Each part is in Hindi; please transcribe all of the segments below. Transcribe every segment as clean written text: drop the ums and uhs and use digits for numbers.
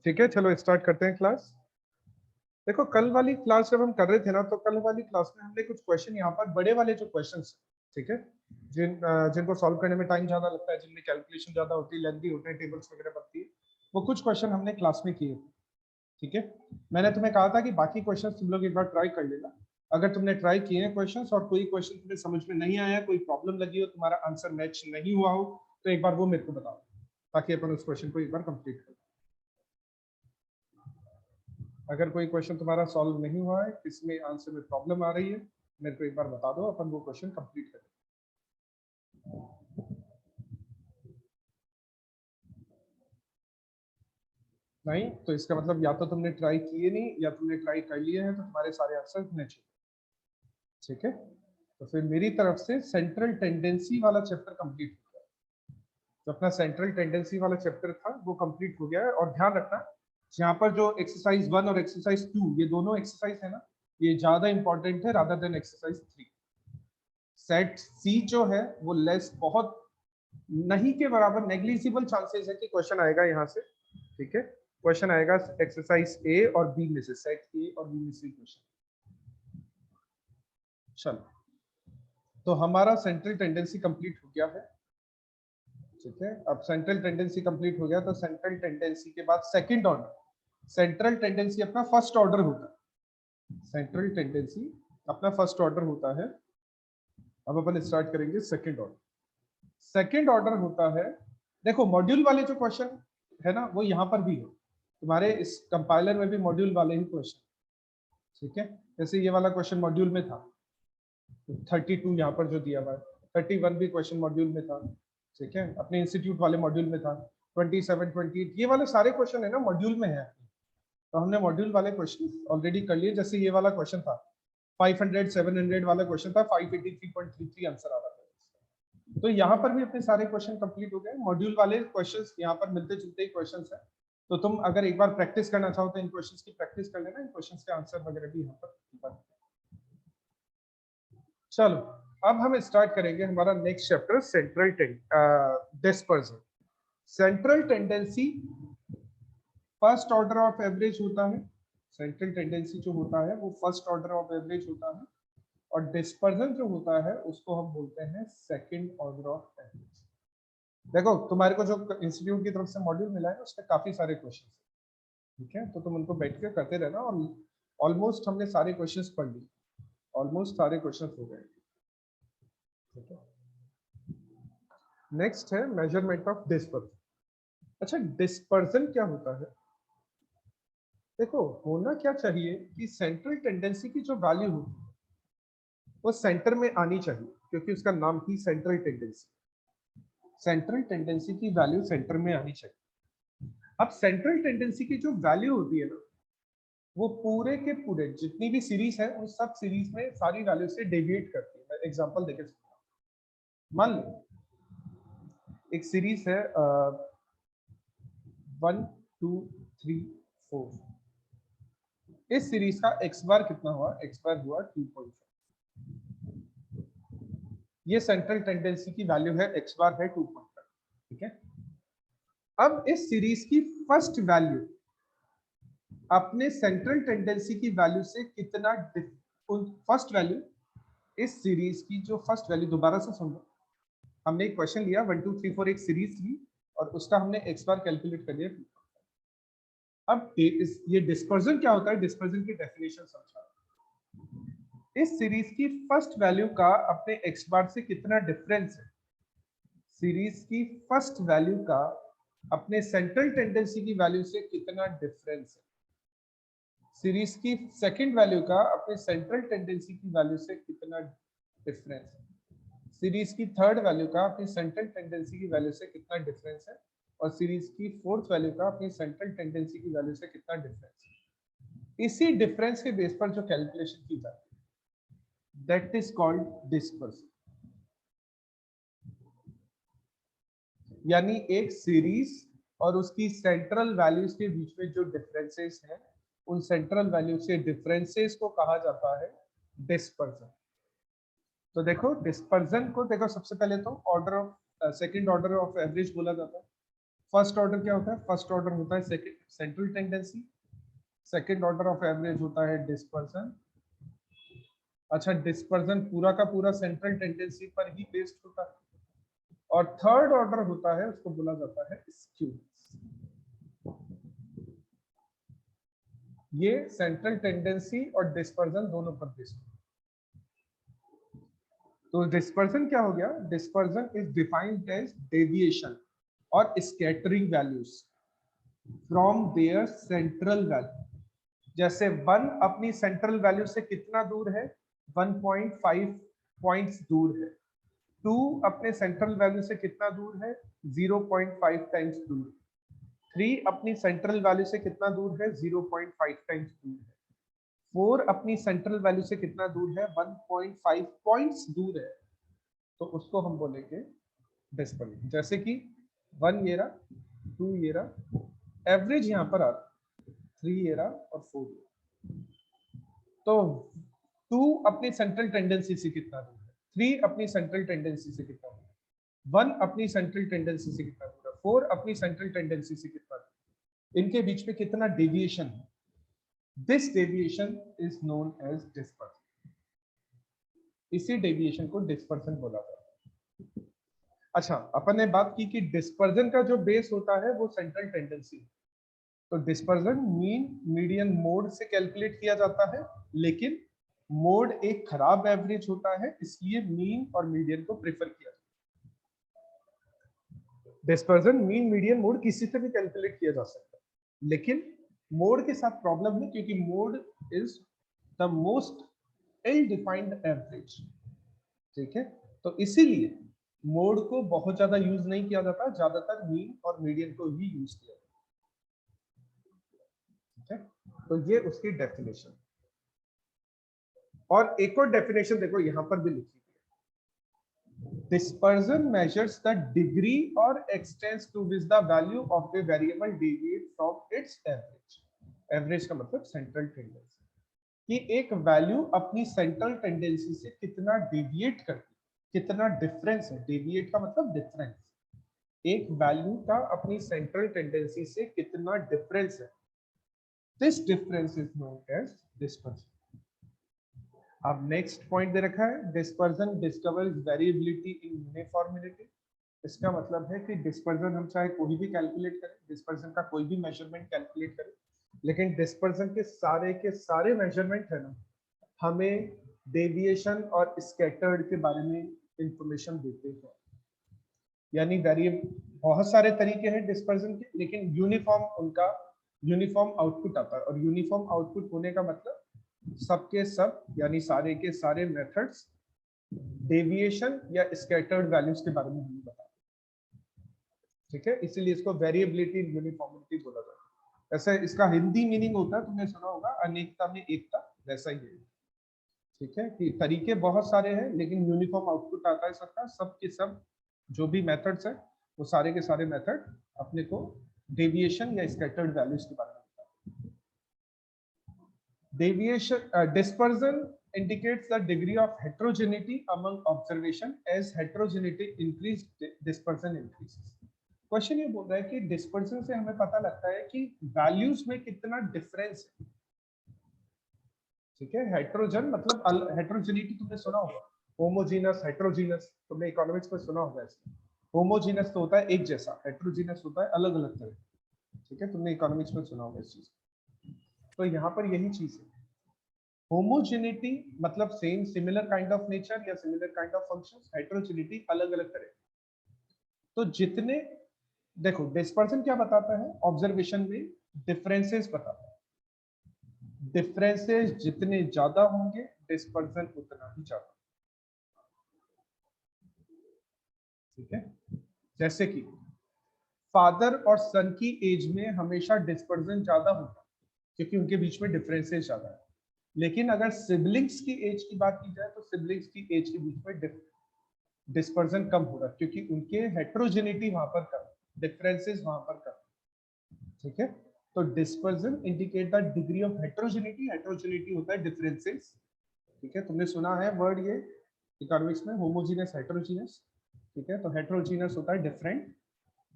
ठीक है, चलो स्टार्ट करते हैं क्लास। देखो कल वाली क्लास जब हम कर रहे थे ना, तो कल वाली क्लास में हमने कुछ क्वेश्चन यहाँ पर बड़े वाले जो क्वेश्चंस, ठीक है, जिनको सॉल्व करने में टाइम ज्यादा लगता है, जिनमें कैलकुलेशन ज्यादा होती है, लेंथी होते हैं, टेबल्स वगैरह बनती है, वो कुछ क्वेश्चन हमने क्लास में किए। ठीक है, मैंने तुम्हें कहा था कि बाकी क्वेश्चन तुम लोग एक बार ट्राई कर लेना। अगर तुमने ट्राई किए हैं क्वेश्चंस और कोई क्वेश्चन तुम्हें समझ में नहीं आया, कोई प्रॉब्लम लगी हो, तुम्हारा आंसर मैच नहीं हुआ हो, तो एक बार वो मेरे को बताओ, ताकि अपन उस क्वेश्चन को एक बार कंप्लीट करें। अगर कोई क्वेश्चन तुम्हारा सॉल्व नहीं हुआ है, इसमें आंसर में प्रॉब्लम आ रही है, मेरे को एक बार बता दो, अपन वो क्वेश्चन कंप्लीट करें। नहीं तो इसका मतलब या तो तुमने ट्राई किए नहीं, या तुमने ट्राई कर लिए हैं तो तुम्हारे सारे आंसर मैच है। ठीक है, तो फिर मेरी तरफ से सेंट्रल टेंडेंसी वाला चैप्टर कंप्लीट हो गया। जो अपना सेंट्रल टेंडेंसी वाला चैप्टर था वो कंप्लीट हो गया है। और ध्यान रखना, यहाँ पर जो एक्सरसाइज 1 और एक्सरसाइज 2, ये दोनों एक्सरसाइज है ना, ये ज्यादा इंपॉर्टेंट है रादर देन एक्सरसाइज 3। सेट सी जो है वो लेस, बहुत नहीं के बराबर, नेग्लिजिबल चांसेस है कि क्वेश्चन आएगा यहाँ से। ठीक है, क्वेश्चन आएगा एक्सरसाइज ए और बी में से, सेट ए और बी में से क्वेश्चन। चलो, तो हमारा सेंट्रल टेंडेंसी कंप्लीट हो गया है। ठीक है, अब सेंट्रल टेंडेंसी कंप्लीट हो गया, तो सेंट्रल टेंडेंसी के बाद सेकंड ऑर्डर, सेंट्रल टेंडेंसी अपना फर्स्ट ऑर्डर होता है। सेंट्रल टेंडेंसी अपना फर्स्ट ऑर्डर होता है। अब अपन स्टार्ट करेंगे सेकंड ऑर्डर। सेकंड ऑर्डर होता है, देखो मॉड्यूल वाले जो क्वेश्चन है ना, वो यहाँ पर भी है, तुम्हारे इस कंपाइलर में भी मॉड्यूल वाले ही क्वेश्चन। ठीक है, जैसे ये वाला क्वेश्चन मॉड्यूल में था, 32 यहाँ पर जो दिया हुआ है, 31 भी क्वेश्चन मॉड्यूल में था। ठीक है, अपने इंस्टीट्यूट वाले मॉड्यूल में था, 27, 28, ये वाले सारे क्वेश्चन है ना मॉड्यूल में है। तो हमने मॉड्यूल वाले क्वेश्चन ऑलरेडी कर लिए। जैसे ये वाला क्वेश्चन था 500 700 वाला क्वेश्चन था, 583.33 आंसर आ रहा था। तो यहाँ पर भी अपने सारे क्वेश्चन कंप्लीट हो गए। मॉड्यूल वाले क्वेश्चंस यहाँ पर मिलते जुलते ही क्वेश्चंस है, तो तुम अगर एक बार प्रैक्टिस करना चाहो तो इन क्वेश्चंस की प्रैक्टिस कर लेना, इन क्वेश्चंस के आंसर वगैरह भी यहाँ पर। चलो, अब हम स्टार्ट करेंगे हमारा next chapter, central dispersion. Central tendency first order of average होता है। सेंट्रल टेंडेंसी जो होता है वो फर्स्ट ऑर्डर ऑफ एवरेज होता है, और डिस्पर्जन जो होता है उसको हम बोलते हैं सेकंड ऑर्डर ऑफ एवरेज। देखो तुम्हारे को जो इंस्टीट्यूट की तरफ से मॉड्यूल मिला है उसमें काफी सारे क्वेश्चन है। ठीक है, तो तुम उनको बैठ के करते रहना, और ऑलमोस्ट हमने सारे क्वेश्चंस पढ़ लिए, ऑलमोस्ट सारे क्वेश्चंस हो गए। ठीक है, नेक्स्ट है मेजरमेंट ऑफ डिस्पर्जन। अच्छा, डिस्पर्जन क्या होता है? देखो होना क्या चाहिए कि सेंट्रल टेंडेंसी की जो वैल्यू होती है वो सेंटर में आनी चाहिए, क्योंकि उसका नाम ही सेंट्रल टेंडेंसी। सेंट्रल टेंडेंसी की वैल्यू सेंटर में आनी चाहिए। अब सेंट्रल टेंडेंसी की जो वैल्यू होती है ना, वो पूरे के पूरे जितनी भी सीरीज है उन सब सीरीज में सारी वैल्यू से डेविएट करती है। मैं एग्जांपल देके समझाऊं। मान लो एक सीरीज है 1 2 3 4, इस सीरीज का एक्स बार कितना हुआ? एक्स बार हुआ 2.5। ये सेंट्रल टेंडेंसी की वैल्यू है, एक्स बार है 2.5। ठीक है, अब इस सीरीज की फर्स्ट वैल्यू अपने सेंट्रल टेंडेंसी की वैल्यू से कितना फर्स्ट वैल्यू, इस सीरीज की जो फर्स्ट वैल्यू, दोबारा से सुन लो, हमने एक क्वेश्चन लिया 1 2 3 4 एक सीरीज ली, और उसका हमने एक्स बार कैलकुलेट कर लिया। अब ये डिस्पर्जन क्या होता है, डिस्पर्जन की डेफिनेशन समझा। इस सीरीज की फर्स्ट वैल्यू का अपने एक्स बार से कितना डिफरेंस है, सीरीज की फर्स्ट वैल्यू का अपने सेंट्रल टेंडेंसी की वैल्यू से कितना डिफरेंस है, सीरीज की सेकंड वैल्यू का अपने सेंट्रल टेंडेंसी की वैल्यू से कितना डिफरेंस है, सीरीज की थर्ड वैल्यू का अपनी सेंट्रल टेंडेंसी की वैल्यू से कितना डिफरेंस है, और सीरीज की फोर्थ वैल्यू का अपनी सेंट्रल टेंडेंसी की वैल्यू से कितना डिफरेंस है। इसी डिफरेंस के बेस पर जो कैलकुलेशन की जाती है, दैट इज कॉल्ड डिस्पर्जन। यानी एक सीरीज और उसकी सेंट्रल वैल्यूज के बीच में जो डिफरेंसेस हैं, उन सेंट्रल वैल्यू से डिफरेंसेस को कहा जाता है डिस्पर्जन। तो देखो डिस्पर्जन को देखो, सबसे पहले तो order of second order of average बोला जाता है। फर्स्ट ऑर्डर क्या होता है? फर्स्ट ऑर्डर होता है central tendency, second order of average होता है डिस्पर्जन। अच्छा, डिस्पर्जन पूरा का पूरा सेंट्रल टेंडेंसी पर ही बेस्ड होता है। और थर्ड ऑर्डर होता है, उसको बोला जाता है स्क्यू। ये सेंट्रल टेंडेंसी और डिस्पर्जन दोनों पर बेस्ड होता है। तो डिस्पर्जन क्या हो गया? Dispersion is defined as deviation और scattering values from their central value. जैसे 1 अपनी सेंट्रल वैल्यू से कितना दूर है? 1.5 पॉइंट्स दूर है। 2 अपने सेंट्रल वैल्यू से कितना दूर है? 0.5 टाइम्स दूर। 3 अपनी सेंट्रल वैल्यू से कितना दूर है? 0.5 टाइम्स दूर है। 4 अपनी सेंट्रल वैल्यू से कितना दूर है? 1.5 पॉइंट्स दूर है। तो उसको हम बोलेंगे डिस्पर्जन। जैसे कि 1 ये रहा, 2 ये रहा, एवरेज यहाँ पर आ रहा, 3 ये रहा और 4 ये। तो 2 अपनी सेंट्रल टेंडेंसी से कितना दूर है? 3 अपनी सेंट्रल टेंडेंसी से कितना दूर है? 1 अपनी सेंट्रल टेंडेंसी से कितना दूर है? 4 अपनी सेंट्रल टेंडेंसी से कितना दूर है? इनके बीच में कितना डेविएशन है? This deviation is known as dispersion. इसी डेविएशन को डिस्पर्जन बोला जाता है। अच्छा, अपन ने बात की कि डिस्पर्जन का जो बेस होता है वो सेंट्रल टेंडेंसी है। तो डिस्पर्जन मीन मीडियन मोड से कैलकुलेट किया जाता है, लेकिन मोड एक खराब एवरेज होता है, इसलिए मीन और मीडियन को प्रेफर किया जाता है। डिस्पर्जन मीन मीडियन मोड किसी से भी कैलकुलेट किया जा सकता है, लेकिन मोड के साथ प्रॉब्लम है, क्योंकि mode is the most ill defined average. ठीक है, तो इसीलिए मोड को बहुत ज्यादा यूज नहीं किया जाता, ज्यादातर मीन और मीडियन को ही यूज किया जाता है। तो ये उसकी डेफिनेशन। और एक और डेफिनेशन देखो यहां पर भी लिखी है, डिस्पर्जन मेजर्स द डिग्री और extents to which the value of the variable deviate from its average. Average का मतलब सेंट्रल टेंडेंसी, कि एक वैल्यू अपनी सेंट्रल टेंडेंसी से कितना डेविएट करती, कितना डिफरेंस है। डेविएट का मतलब डिफरेंस, एक वैल्यू का अपनी सेंट्रल टेंडेंसी से कितना डिफरेंस है। This difference is known as dispersion. अब नेक्स्ट पॉइंट दे रखा है, dispersion discovers variability in uniformity. इसका मतलब है कि डिस्पर्जन हम चाहे कोई भी कैलकुलेट करें, डिस्पर्जन का कोई भी मेजरमेंट कैलकुलेट करें, लेकिन डिस्पर्जन के सारे मेजरमेंट है ना, हमें डेविएशन और स्कैटर्ड के बारे में इंफॉर्मेशन देते हैं। यानी बहुत सारे तरीके हैं डिस्पर्जन के, लेकिन यूनिफॉर्म उनका यूनिफॉर्म आउटपुट आता है। और यूनिफॉर्म आउटपुट होने का मतलब सबके सब यानी सारे के सारे मेथड्स डेविएशन या स्कैटर्ड वैल्यूज के बारे में हमें बता। ठीक है, इसीलिए इसको वेरिएबिलिटी इन यूनिफॉर्मिटी बोला जाता है। ऐसे इसका हिंदी मीनिंग होता है, तुमने सुना होगा, अनेकता में एकता, वैसा ही है। ठीक है, कि तरीके बहुत सारे हैं, लेकिन यूनिफॉर्म आउटपुट आता है सबका। सब के सब जो भी मेथड्स है, वो सारे के सारे मेथड अपने को डेविएशन या स्कैटर्ड वैल्यूज के बारे में बताते हैं। Deviation, dispersion indicates the degree of heterogeneity among observation. As heterogeneity increase, dispersion increases. Question ये बोल रहा है कि डिस्पर्जन से हमें पता लगता है कि वैल्यूज में कितना डिफरेंस है। ठीक है, हेट्रोजन मतलब हेट्रोजेनिटी तुमने सुना होगा, होमोजीनस हेट्रोजीनस, तुमने इकोनॉमिक्स में सुना होगा। इसमें होमोजीनस तो होता है एक जैसा, हेट्रोजीनस होता है अलग अलग तरह। ठीक है, तुमने इकोनॉमिक्स में सुना होगा इस चीज। तो यहाँ पर यही चीज है, होमोजेनिटी मतलब same similar kind of nature या similar kind of functions, heterogeneity अलग अलग तरह। तो जितने देखो डिस्पर्जन क्या बताता है, ऑब्जर्वेशन में डिफरेंसेस बताता है। डिफरेंसेस जितने ज्यादा होंगे डिस्पर्जन उतना ही ज्यादा। ठीक है, जैसे कि फादर और सन की एज में हमेशा डिस्पर्जन ज्यादा होता है, क्योंकि उनके बीच में डिफरेंसेस ज्यादा है। लेकिन अगर सिबलिंग्स की एज की बात की जाए, तो सिबलिंग्स की एज के बीच में डिस्पर्जन कम हो रहा है, क्योंकि उनके हेट्रोजेनिटी वहां पर कम, डिफरेंसेस वहां पर कम। ठीक है, तो dispersion indicate the degree of heterogeneity. Heterogeneity होता है डिफरेंसेस। ठीक है, तुमने सुना है वर्ड ये इकोनॉमिक्स में, होमोजीनियस हेट्रोजीनियस। ठीक है, तो हेट्रोजीनियस होता है डिफरेंट,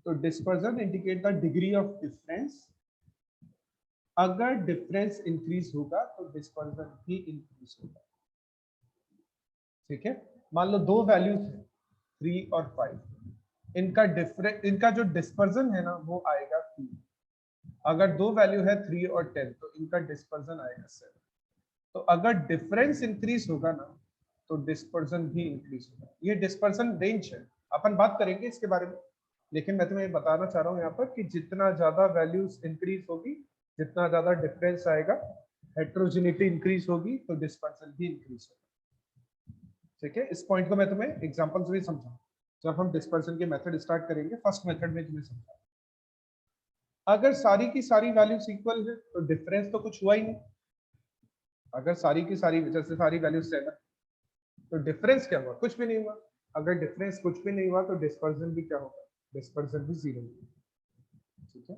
तो dispersion indicate the degree of difference. अगर डिफरेंस इंक्रीज होगा तो डिस्पर्जन भी इंक्रीज होगा। ठीक है, मान लो दो वैल्यूज है 3 और 5, इनका जो डिस्पर्जन है ना वो आएगा 3। अगर दो वैल्यू है 3 और 10 तो इनका डिस्पर्जन आएगा 7। तो अगर डिफरेंस इंक्रीज होगा ना तो डिस्पर्जन भी इंक्रीज होगा। ये डिस्पर्जन रेंज है, अपन बात करेंगे इसके बारे में, लेकिन मैं तुम्हें बताना चाह रहा हूँ यहाँ पर कि जितना ज्यादा वैल्यूज इंक्रीज होगी, जितना ज्यादा डिफरेंस आएगा, हेट्रोजेनिटी इंक्रीज होगी तो डिस्पर्जन भी इंक्रीज होगा। ठीक है, इस पॉइंट को मैं तुम्हें एग्जांपल से भी समझाऊं जब हम डिस्पर्जन के मेथड स्टार्ट करेंगे। फर्स्ट मेथड में तुम्हें समझा, अगर सारी की सारी वैल्यूज इक्वल है तो डिफरेंस तो कुछ हुआ ही नहीं। अगर सारी की सारी, जैसे सारी वैल्यूज 7 तो डिफरेंस क्या हुआ? कुछ भी नहीं हुआ। अगर डिफरेंस कुछ भी नहीं हुआ तो डिस्पर्जन भी क्या होगा? डिस्पर्जन भी 0 होगा। ठीक है,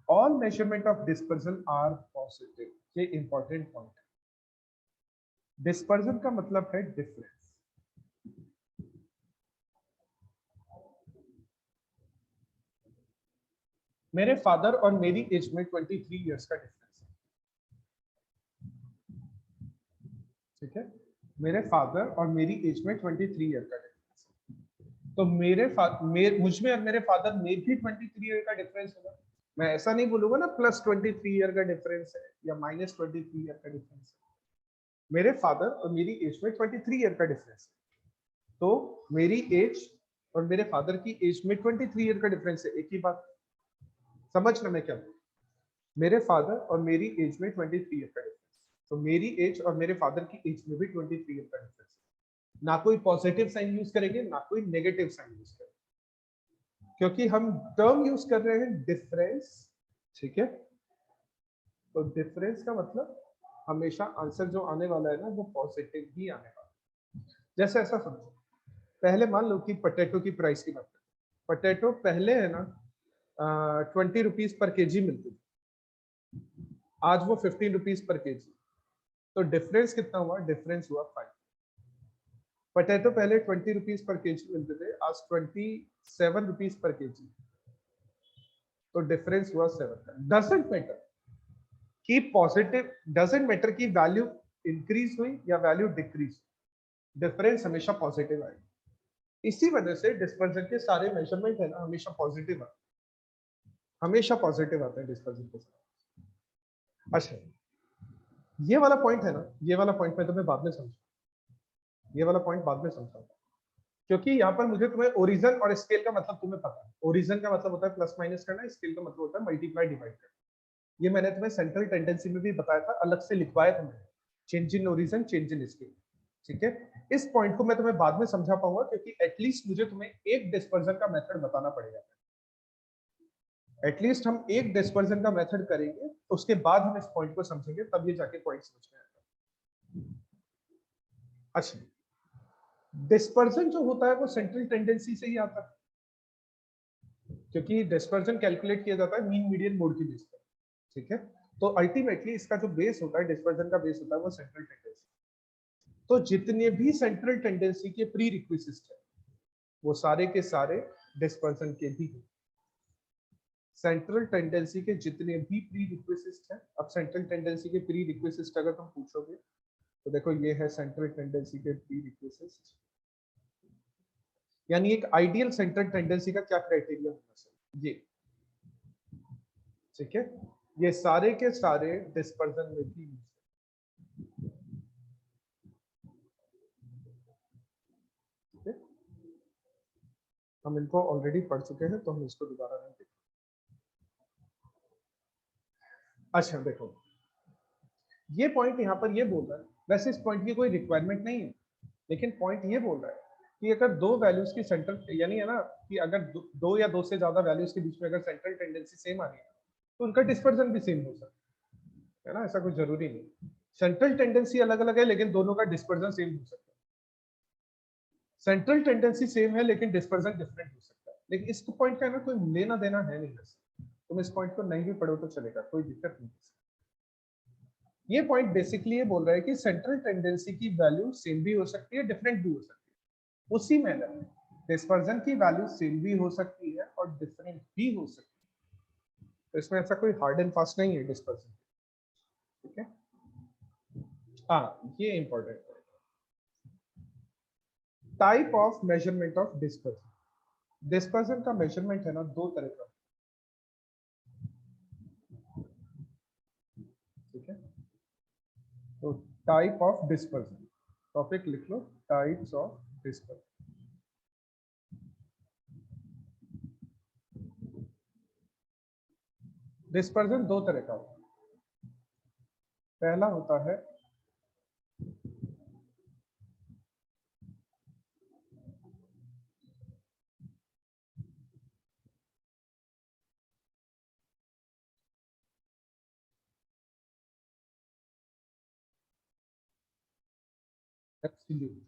all measurement of dispersion are positive. ये इंपॉर्टेंट पॉइंट है। डिस्पर्जन का मतलब है डिफरेंस। मेरे फादर और मेरी एज में 23 इयर्स का डिफरेंस है। ठीक है, मेरे फादर और मेरी एज में 23 ईयर का डिफरेंस है। तो मुझ में और मेरे फादर में भी 23 ईयर का डिफरेंस होगा। मैं ऐसा नहीं बोलूंगा ना प्लस 23 ईयर का डिफरेंस है या माइनस 23 ईयर का डिफरेंस है। मेरे फादर और मेरी एज में 23 ईयर का डिफरेंस है। तो मेरी एज और मेरे फादर की एज में 23 ईयर का डिफरेंस है। एक ही बात, समझना मैं क्या, मेरे फादर और मेरी एज में 23 ईयर का डिफरेंस, तो मेरी एज और मेरे फादर की एज में भी 23 ईयर का डिफरेंस है। ना कोई पॉजिटिव साइन यूज करेंगे ना कोई नेगेटिव साइन यूज करेंगे, क्योंकि हम टर्म यूज कर रहे हैं डिफरेंस। ठीक है, तो डिफरेंस का मतलब हमेशा आंसर जो आने वाला है ना वो पॉजिटिव ही आने वाला है। जैसे ऐसा समझो, पहले मान लो कि पोटैटो की प्राइस की बात करें। पोटैटो पहले है ना 20 रुपीज पर केजी मिलती थी, आज वो 15 रुपीज पर केजी। तो डिफरेंस कितना हुआ? डिफरेंस हुआ 5। पोटैटो पहले 20 रुपीज पर केजी मिलते थे, आज 27 रुपीज पर केजी। तो डिफरेंस हुआ 7 का। डजंट मैटर कि पॉजिटिव, डजंट मैटर कि वैल्यू इंक्रीज हुई या वैल्यू डिक्रीज, डिफरेंस हमेशा पॉजिटिव आएगा। इसी वजह से डिस्पर्जन के सारे मेजरमेंट है ना हमेशा पॉजिटिव आते हैं, हमेशा पॉजिटिव आते हैं डिस्पर्जन के साथ। अच्छा, ये वाला पॉइंट है ना, ये वाला पॉइंट मैं तुम्हें बाद में समझा, ये वाला पॉइंट बाद में समझाऊंगा, क्योंकि यहाँ पर मुझे तुम्हें ओरिजन और स्केल का मतलब तुम्हें पता है। ओरिजन का मतलब होता है प्लस माइनस करना, स्केल का मतलब होता है मल्टीप्लाई डिवाइड करना। ये मैंने तुम्हें सेंट्रल टेंडेंसी में भी बताया था, अलग से लिखवाया था मैंने, change in origin, change in scale. ठीक है, इस पॉइंट को मैं तुम्हें बाद में समझा पाऊंगा, क्योंकि एटलीस्ट मुझे तुम्हें एक डिस्पर्जन का मेथड बताना पड़ेगा। एटलीस्ट हम एक डिस्पर्जन का मेथड करेंगे, उसके बाद हम इस पॉइंट को समझेंगे, तब ये जाके पॉइंट समझ में आएगा। अच्छा, डिस्पर्जन जो होता है वो सेंट्रल टेंडेंसी से ही आता है, क्योंकि डिस्पर्जन कैलकुलेट किया जाता है मीन मीडियन मोड की बेस पर। ठीक है, तो अल्टीमेटली इसका जो बेस होता है, डिस्पर्जन का बेस होता है वो सेंट्रल टेंडेंसी। तो जितने भी सेंट्रल टेंडेंसी के प्री रिक्विजिट है वो सारे के सारे डिस्पर्जन के भी हैं। सेंट्रल टेंडेंसी के जितने भी प्री रिक्विजिट हैं, अब सेंट्रल टेंडेंसी के प्री रिक्विजिट अगर तुम पूछोगे तो देखो ये है सेंट्रल टेंडेंसी के प्री रिक्विजिट, यानी एक आइडियल सेंट्रल टेंडेंसी का क्या क्राइटेरिया होना चाहिए ये। ठीक है, ये सारे के सारे डिस्पर्जन में भी यूज है। ठीक है, हम इनको ऑलरेडी पढ़ चुके हैं तो हम इसको दोबारा नहीं देखेंगे। अच्छा देखो, ये पॉइंट यहाँ पर ये बोल रहा है, वैसे इस पॉइंट की कोई रिक्वायरमेंट नहीं है, लेकिन पॉइंट ये बोल रहा है कि अगर दो वैल्यूज की सेंट्रल, यानी है ना कि अगर दो या दो से ज्यादा वैल्यूज के बीच में अगर सेंट्रल टेंडेंसी सेम आ रही है तो उनका डिस्पर्जन भी सेम हो सकता है ना, ऐसा कुछ जरूरी नहीं। सेंट्रल टेंडेंसी अलग अलग है लेकिन दोनों का डिस्पर्जन सेम हो सकता है। सेंट्रल टेंडेंसी सेम है लेकिन डिस्पर्जन डिफरेंट हो सकता है, लेकिन इस पॉइंट का ना कोई लेना देना है नहीं। वैसे तुम इस पॉइंट को नहीं भी पढ़ो तो चलेगा, कोई दिक्कत नहीं। ये पॉइंट बेसिकली ये बोल रहा है कि सेंट्रल टेंडेंसी की वैल्यू सेम भी हो सकती है, डिफरेंट भी हो सकती है। उसी मैनर में डिस्पर्जन की वैल्यू सेम भी हो सकती है और और डिफरेंट भी हो सकती है, तो इसमें ऐसा कोई हार्ड एंड फास्ट नहीं है डिस्पर्सन। ठीक है, हाँ ये इंपॉर्टेंट है। Type of measurement of dispersion. Dispersion का मेजरमेंट है ना दो तरह का। ठीक है, तो टाइप ऑफ डिस्पर्सन, टॉपिक लिख लो, टाइप्स ऑफ डिस्पर्सन। डिस्पर्सन दो तरह का होता है। पहला होता है एब्सोल्यूट,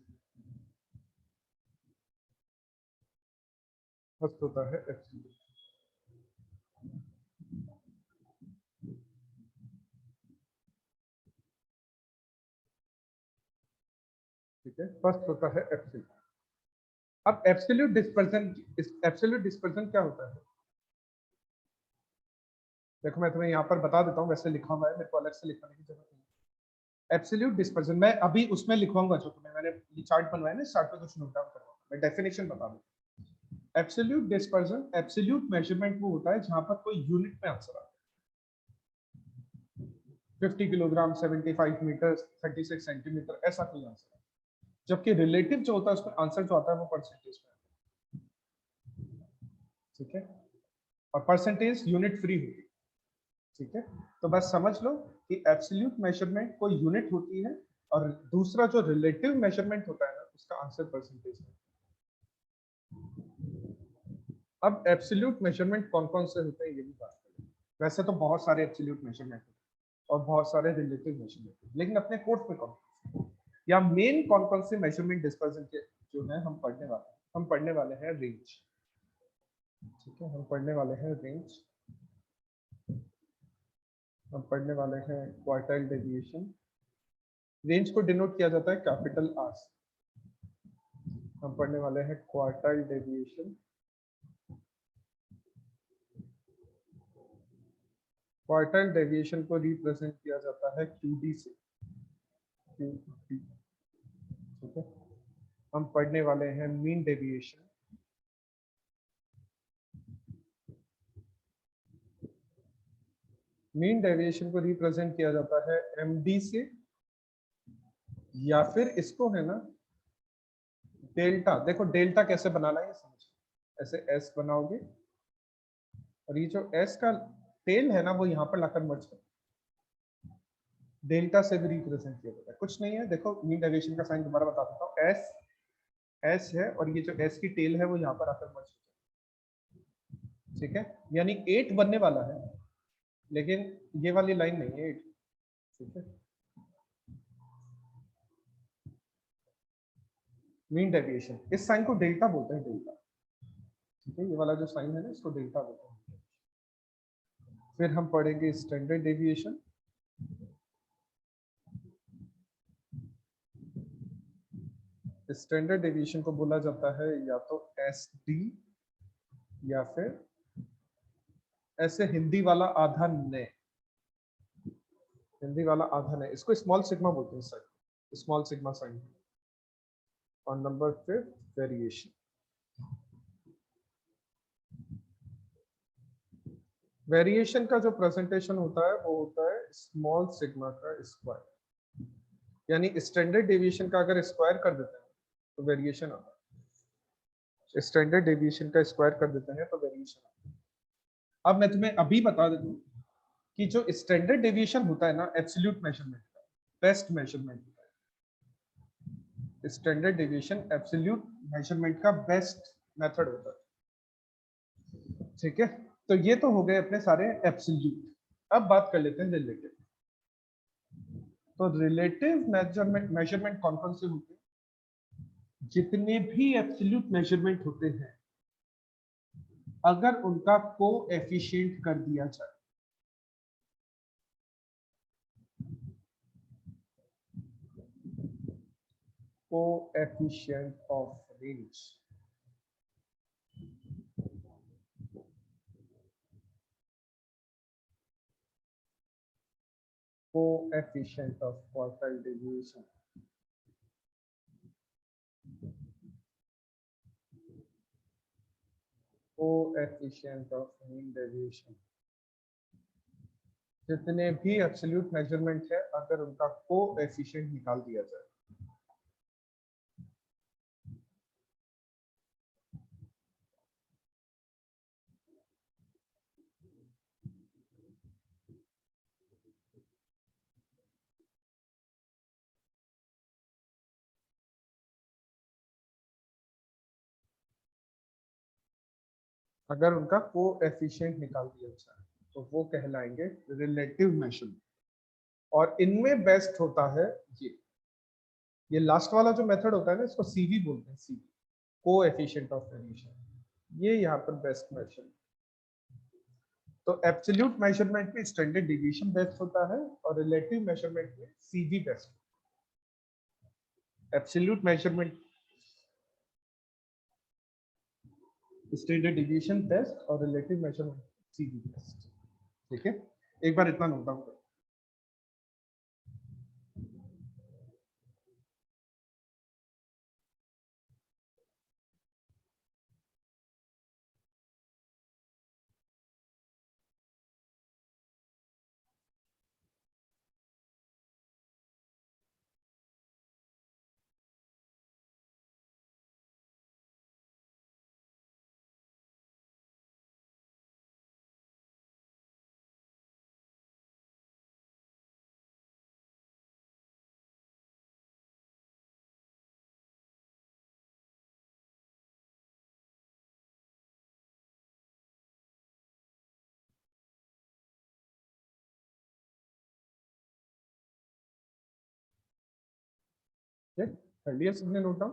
फर्स्ट होता है एब्सोल्यूट। ठीक है, फर्स्ट होता है एब्सोल्यूट। अब एब्सोल्यूट डिस्पर्सन क्या होता है? देखो मैं तुम्हें यहाँ पर बता देता हूँ, वैसे लिखा हुआ है, मेरे को अलग से लिखने की जरूरत नहीं। एब्सोल्यूट डिस्पर्सन मैं अभी उसमें लिखवाऊंगा, जो तुम्हें मैंने ये चार्ट बनवाया ना, चार्ट पे कुछ नोट डाउन करवाऊंगा, मैं डेफिनेशन बता दूँ। एब्सोल्यूट डिस्पर्सन, एब्सोल्यूट मेजरमेंट वो होता है जहां पर कोई यूनिट में आंसर आता है, 50 किलोग्राम, 75 मीटर, 36 सेंटीमीटर, ऐसा कोई आंसर है। जबकि रिलेटिव जो होता है उसमें आंसर जो आता है वो परसेंटेज में आता है। ठीक है, और परसेंटेज यूनिट फ्री होती है। ठीक है, तो बस समझ लो कि एब्सोल्यूट मेजरमेंट कोई यूनिट होती है, और दूसरा जो रिलेटिव मेजरमेंट होता है ना, उसका आंसर परसेंटेज है। अब एब्सोल्यूट मेजरमेंट कौन कौन से होते हैं ये भी बात करें। वैसे तो बहुत सारे एब्सोल्यूट मेजरमेंट और बहुत सारे रिलेटिव मेजरमेंट, लेकिन अपने कोर्स में कौन या मेन कौन कौन से मेजरमेंट डिस्पर्सन के जो है हम पढ़ने वाले हैं? हम पढ़ने वाले हैं रेंज। ठीक है, हम पढ़ने वाले हैं रेंज, हम पढ़ने वाले हैं क्वार्टाइल डेविएशन। रेंज को डिनोट किया जाता है कैपिटल आर से। हम पढ़ने वाले हैं क्वार्टाइल डेविएशन। क्वार्टाइल डेविएशन को रिप्रेजेंट किया जाता है क्यूडी से, क्यूडी। ठीक है, हम पढ़ने वाले हैं मीन डेविएशन। मीन डेविएशन को रिप्रेजेंट किया जाता है एमडी से, या फिर इसको है ना डेल्टा। देखो डेल्टा कैसे बनाना है ये समझो, ऐसे एस बनाओगे और ये जो एस का टेल है ना वो यहाँ पर लाकर मर्ज कर, डेल्टा से भी रिप्रेजेंट किया जाता है। कुछ नहीं है, देखो मीन डेविएशन का साइन दोबारा बता देता हूँ, एस एस है और ये जो एस की टेल है वो यहाँ पर आकर मर्ज हो जाए। ठीक है, यानी 8 बनने वाला है, लेकिन ये वाली लाइन नहीं है 8। ठीक है, मीन डेविएशन, इस साइन को डेल्टा बोलते हैं, डेल्टा। ठीक है, ये वाला जो साइन है ना इसको डेल्टा बोलते हैं। फिर हम पढ़ेंगे स्टैंडर्ड डेविएशन। स्टैंडर्ड डेविएशन को बोला जाता है या तो एस डी, या फिर ऐसे हिंदी वाला आधा ने, हिंदी वाला आधा ने, इसको स्मॉल सिग्मा बोलते हैं सर, स्मॉल सिग्मा साइन। और नंबर 5 वेरिएशन। वेरिएशन का जो प्रेजेंटेशन होता है वो होता है स्मॉल सिग्मा का स्क्वायर, यानी स्टैंडर्ड डेविएशन का अगर स्क्वायर कर देते हैं तो वेरिएशन आता है, स्टैंडर्ड डेविएशन का स्क्वायर कर देते हैं तो वेरिएशन आता है। अब मैं तुम्हें अभी बता दूं कि जो स्टैंडर्ड डेविएशन होता है ना एब्सोल्यूट मेजरमेंट का बेस्ट मेजरमेंट होता है। स्टैंडर्ड डेविएशन एब्सोल्यूट मेजरमेंट का बेस्ट मेथड होता है। ठीक है, तो ये तो हो गए अपने सारे एब्सोल्यूट। अब बात कर लेते हैं रिलेटिव। तो रिलेटिव मेजरमेंट कौन कौन से होते हैं? जितने भी एब्सोल्यूट मेजरमेंट होते हैं, अगर उनका कोएफिशिएंट कर दिया जाए, coefficient of range, coefficient of quartile deviation. Coefficient of mean deviation. जितने भी एब्सोल्यूट मेजरमेंट है, अगर उनका कोएफिशिएंट निकाल दिया जाए, अगर उनका कोएफिशिएंट निकाल दिया जाए तो वो कहलाएंगे रिलेटिव मेजरमेंट। और इनमें बेस्ट होता है ये लास्ट वाला जो मेथड होता है ना, इसको सीवी बोलते हैं, सीवी, कोएफिशिएंट ऑफ वेरिएशन। ये यहाँ पर बेस्ट मेजरमेंट। तो एब्सोल्यूट मेजरमेंट में स्टैंडर्ड डिवीजन बेस्ट होता है और रिलेटिव मेजरमेंट में CV best. Absolute measurement standard division best और रिलेटिव मेजरमेंट सीवी बेस्ट। ठीक है, एक बार इतना नोट डाउन करो। कर लिया सबने नोट डाउन?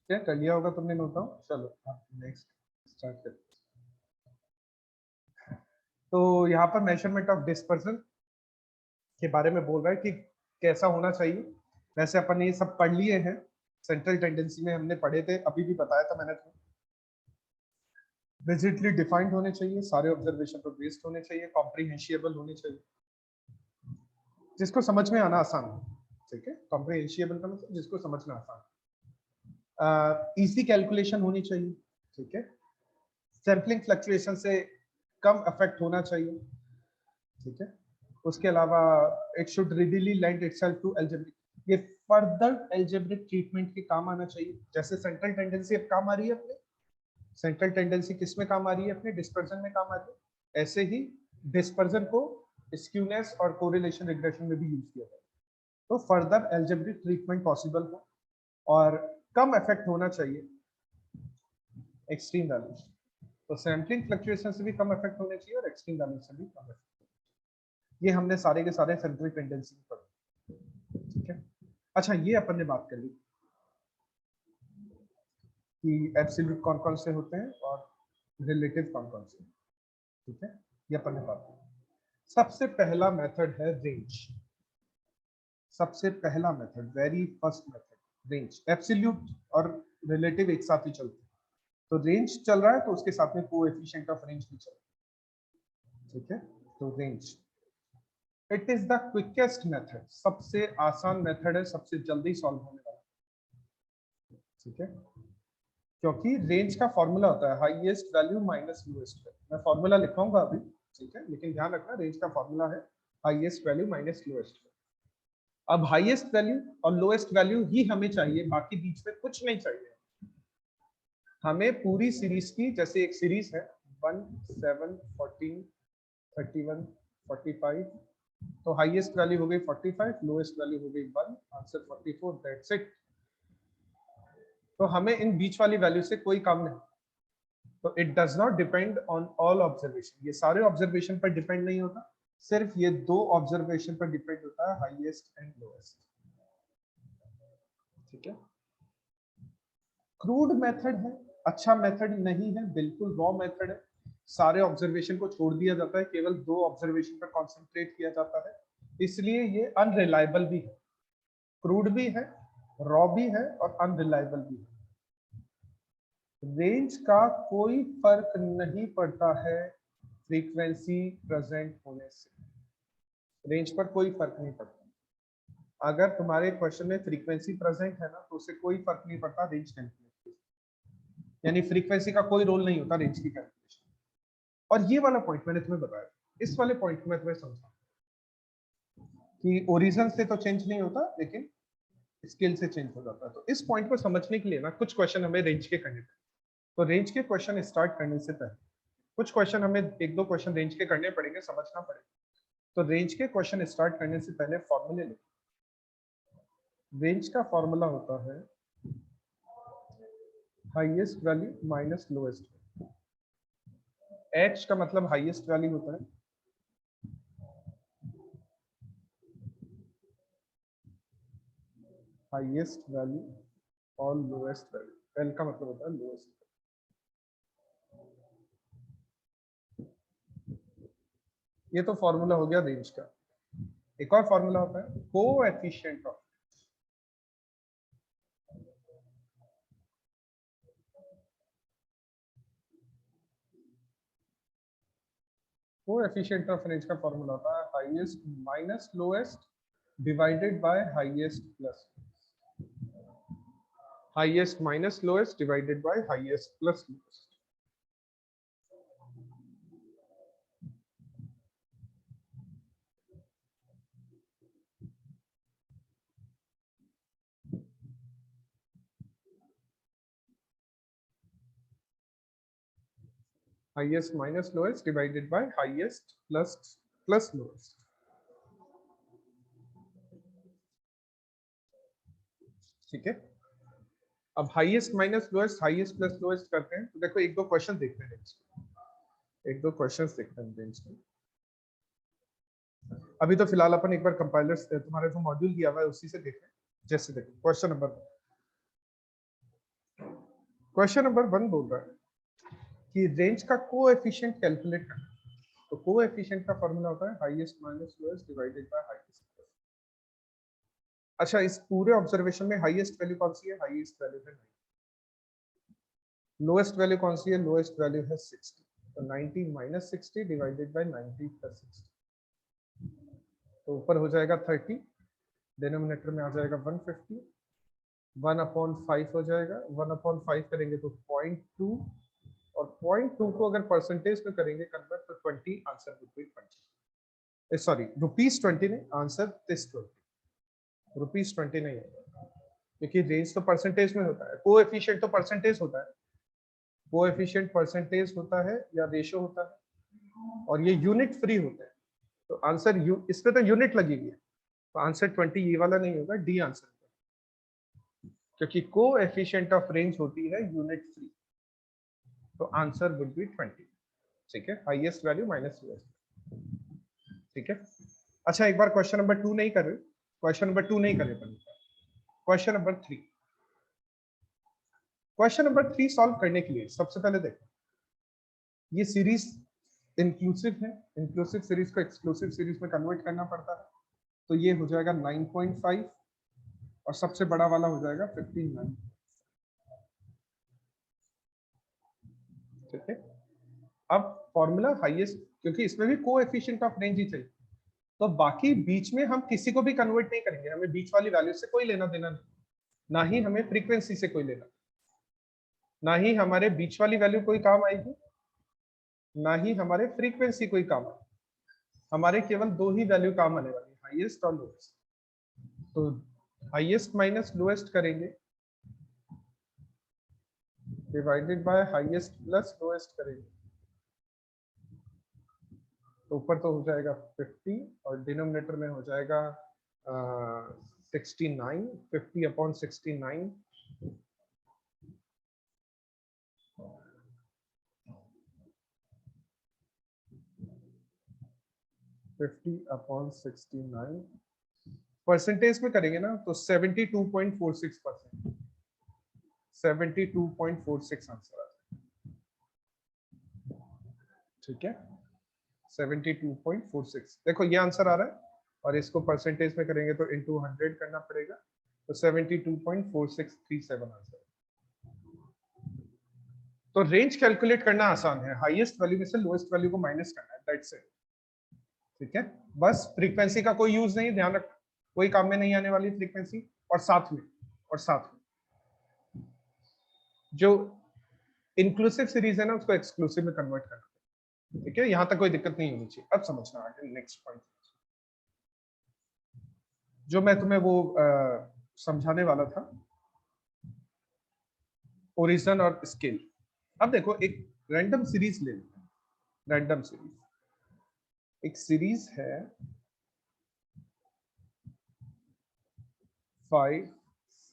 क्या कर लिया होगा तुमने नोट डाउन? चलो अब नेक्स्ट स्टार्ट करते हैं। तो यहाँ पर मेजरमेंट ऑफ डिस्पर्सन के बारे में बोल रहा है कि कैसा होना चाहिए। वैसे अपन ये सब पढ़ लिए हैं, सेंट्रल टेंडेंसी में हमने पढ़े थे, अभी भी बताया था मैंने। रिजिडली डिफाइंड होने चाहिए, सारे ऑब्जर्वेशन पर बेस्ड होने चाहिए, कॉम्प्रिहेंशिएबल होने चाहिए, जिसको समझ में आना आसान हो। ठीक है, कॉम्प्रिहेंशिएबल का मतलब जिसको समझना आसान, इजी कैलकुलेशन होनी चाहिए। ठीक है, सैम्पलिंग फ्लक्चुएशन से कम इफेक्ट होना चाहिए। ठीक है, उसके अलावा it should readily lend itself to algebraic, ये फर्दर अलजेब्रिक ट्रीटमेंट के काम आना चाहिए। जैसे सेंट्रल टेंडेंसी अब काम आ रही है अपने, सेंट्रल टेंडेंसी किस में काम आ रही है अपने, डिस्पर्जन में काम आ रही है। ऐसे ही डिस्पर्जन को स्क्यूनेस और कोरिलेशन रिग्रेशन में भी यूज किया जाए, तो फर्दर अलजेब्रिक ट्रीटमेंट पॉसिबल हो और कम इफेक्ट होना चाहिए एक्सट्रीम वैल्यूज। तो सैम्पलिंग फ्लक्चुएशन से भी कम इफेक्ट होने चाहिए और एक्सट्रीम वैल्यूज से भी कम इफेक्ट। ये हमने सारे के सारे सेंट्रल टेंडेंसी पढ़े। ठीक है, अच्छा ये अपन ने बात कर ली कि एब्सोल्यूट कौन कौन से होते हैं और रिलेटिव कौन कौन से। ठीक है, ये अपन ने बात की। सबसे पहला मेथड है रेंज। सबसे पहला method, very first method, range. Absolute और रिलेटिव एक साथ ही चलते हैं, तो रेंज चल रहा है तो उसके साथ में कोएफिशिएंट ऑफ रेंज भी चल रहा है। ठीक है, तो range it is the quickest method, सबसे आसान मेथड है, सबसे जल्दी सॉल्व होने वाला। ठीक है, क्योंकि रेंज का फॉर्मूला होता है highest value minus lowest value. मैं फॉर्मूला लिखवाऊंगा अभी, ठीक है, लेकिन ध्यान रखना रेंज का फॉर्मूला है highest value minus lowest value. अब हाईएस्ट वैल्यू और लोएस्ट वैल्यू ही हमें चाहिए, बाकी बीच में कुछ नहीं चाहिए हमें। पूरी सीरीज की, जैसे एक सीरीज है 1 7 14 31 45, तो हाईएस्ट वैल्यू हो गई 45, लोएस्ट वैल्यू हो गई 1, आंसर 44, दैट्स इट। तो हमें इन बीच वाली वैल्यू से कोई काम नहीं। तो it does not depend on all observation, ये सारे ऑब्जर्वेशन पर डिपेंड नहीं होता, सिर्फ ये दो ऑब्जर्वेशन पर डिपेंड होता है, हाईएस्ट एंड लोएस्ट। ठीक है, क्रूड मेथड है, अच्छा मेथड नहीं है, बिल्कुल रॉ मेथड है। सारे ऑब्जर्वेशन को छोड़ दिया जाता है, केवल दो ऑब्जर्वेशन पर कॉन्सेंट्रेट किया जाता है, इसलिए ये अनरिलायबल भी है। क्रूड भी है, रॉ भी है और अनरिलायबल भी है। रेंज का कोई फर्क नहीं पड़ता है फ्रीक्वेंसी प्रेजेंट होने से, रेंज पर कोई फर्क नहीं पड़ता। अगर तुम्हारे क्वेश्चन में फ्रीक्वेंसी प्रेजेंट है ना, तो उससे कोई फर्क नहीं पड़ता रेंज कैलकुलेशन, यानी फ्रीक्वेंसी का कोई रोल नहीं होता रेंज की कैलकुलेशन। और ये वाला पॉइंट मैंने तुम्हें बताया, इस वाले पॉइंट में तुम्हें समझा कि ओरिजिन से तो चेंज नहीं होता, लेकिन स्केल से चेंज हो जाता है। तो इस पॉइंट को समझने के लिए ना कुछ क्वेश्चन हमें रेंज के करने पड़ेंगे। तो रेंज के क्वेश्चन स्टार्ट करने से पहले कुछ क्वेश्चन हमें, एक दो क्वेश्चन रेंज के करने पड़ेंगे, समझना पड़ेगा। तो रेंज के क्वेश्चन स्टार्ट करने से पहले फॉर्मूले लिखो। रेंज का फॉर्मूला होता है highest value minus lowest value. H का मतलब हाईएस्ट वैल्यू होता है, हाईएस्ट वैल्यू और लोएस्ट वैल्यू। एल का मतलब होता है लोएस्ट। ये तो फॉर्मूला हो गया रेंज का। एक और फॉर्मूला होता है coefficient of, coefficient of range का फॉर्मूला होता है highest minus lowest divided by highest plus, highest minus lowest divided by highest plus lowest. Highest minus lowest divided by highest plus plus lowest. ठीक है, अब highest minus lowest highest plus lowest करते हैं। तो देखो एक दो क्वेश्चन देखते हैं, एक दो क्वेश्चंस देखते हैं रेंज के। अभी तो फिलहाल अपन एक बार कंपाइलर्स तुम्हारे जो मॉड्यूल किया हुआ है उसी से देखें। जैसे देखो क्वेश्चन नंबर 1 बोल रहा है कि रेंज का कोएफिशिएंट कैलकुलेट करना। तो कोएफिशिएंट का फॉर्मूला होता है highest minus lowest divided by highest. अच्छा, इस पूरे ऑब्जर्वेशन में हाईएस्ट वैल्यू कौन सी है? हाईएस्ट वैल्यू है 90। लोएस्ट वैल्यू कौन सी है? लोएस्ट वैल्यू है 60। तो 90 माइनस 60 डिवाइडेड बाय 90 प्लस 60, तो ऊपर हो जाएगा 30, डिनोमिनेटर में आ जाएगा 150, 1/5 हो जाएगा। 1/5 करेंगे तो 0.2, और 0.2 को अगर परसेंटेज में करेंगे कन्वर्ट तो 20, आंसर वुड बी 20। सॉरी, ₹20 नहीं, आंसर इज 20। ₹20 नहीं होगा, क्योंकि रेंज तो परसेंटेज में होता है, कोएफिशिएंट तो परसेंटेज होता है, कोएफिशिएंट परसेंटेज होता है या रेशो होता है, और ये यूनिट फ्री होता है। तो आंसर इस पे तो यूनिट लगी हुई है, तो आंसर 20 ये वाला नहीं होगा, डी आंसर होगा, क्योंकि कोएफिशिएंट ऑफ रेंज होती है यूनिट फ्री। तो आंसर वुड बी 20। ठीक है, हाईएस्ट वैल्यू माइनस लोएस्ट। ठीक है, अच्छा एक बार क्वेश्चन नंबर 2 नहीं कर रहे, क्वेश्चन नंबर 2 नहीं करे, question number 3। Question number 3 solve करने के लिए सबसे पहले देखो, ये सीरीज इंक्लूसिव है, इंक्लूसिव सीरीज को एक्सक्लूसिव सीरीज में कन्वर्ट करना पड़ता है। तो ये हो जाएगा 9.5 और सबसे बड़ा वाला हो जाएगा 59। ठीक है, अब फॉर्मूला हाईएस्ट, क्योंकि इसमें भी कोएफिशिएंट ऑफ रेंज ही चाहिए, तो बाकी बीच में हम किसी को भी कन्वर्ट नहीं करेंगे, हमें बीच वाली वैल्यू से कोई लेना देना नहीं, ना ही हमें फ्रीक्वेंसी से कोई लेना। ना ही हमारे बीच वाली वैल्यू कोई काम आएगी, ना ही हमारे फ्रीक्वेंसी कोई काम आएगी, हमारे केवल दो ही वैल्यू काम आने वाली, हाईएस्ट और लोएस्ट। तो हाईएस्ट माइनस लोएस्ट करेंगे divided by highest plus lowest करेंगे, तो ऊपर तो हो जाएगा 50 और डिनोमिनेटर में हो जाएगा 69, 50 अपॉन 69 50 अपॉन 69 परसेंटेज में करेंगे ना तो 72.46%, 72.46 आंसर आ जाएगा। ठीक है, 72.46 देखो ये आंसर आ रहा है, और इसको परसेंटेज में करेंगे तो इनटू 100 करना पड़ेगा, तो 72.4637 आंसर। तो रेंज कैलकुलेट करना आसान है, हाईएस्ट वैल्यू में से लोएस्ट वैल्यू को माइनस करना है, दैट्स इट। ठीक है, बस फ्रीक्वेंसी का कोई यूज नहीं, ध्यान रखना, कोई काम में नहीं आने वाली फ्रीक्वेंसी, और साथ में जो इंक्लूसिव सीरीज है ना उसको एक्सक्लूसिव में कन्वर्ट करना। ठीक है, यहां तक कोई दिक्कत नहीं होनी चाहिए। अब समझना आगे नेक्स्ट पॉइंट, जो मैं तुम्हें वो समझाने वाला था, ओरिजिन और स्केल। अब देखो एक रैंडम सीरीज ले लेते हैं, रैंडम सीरीज, एक सीरीज है 5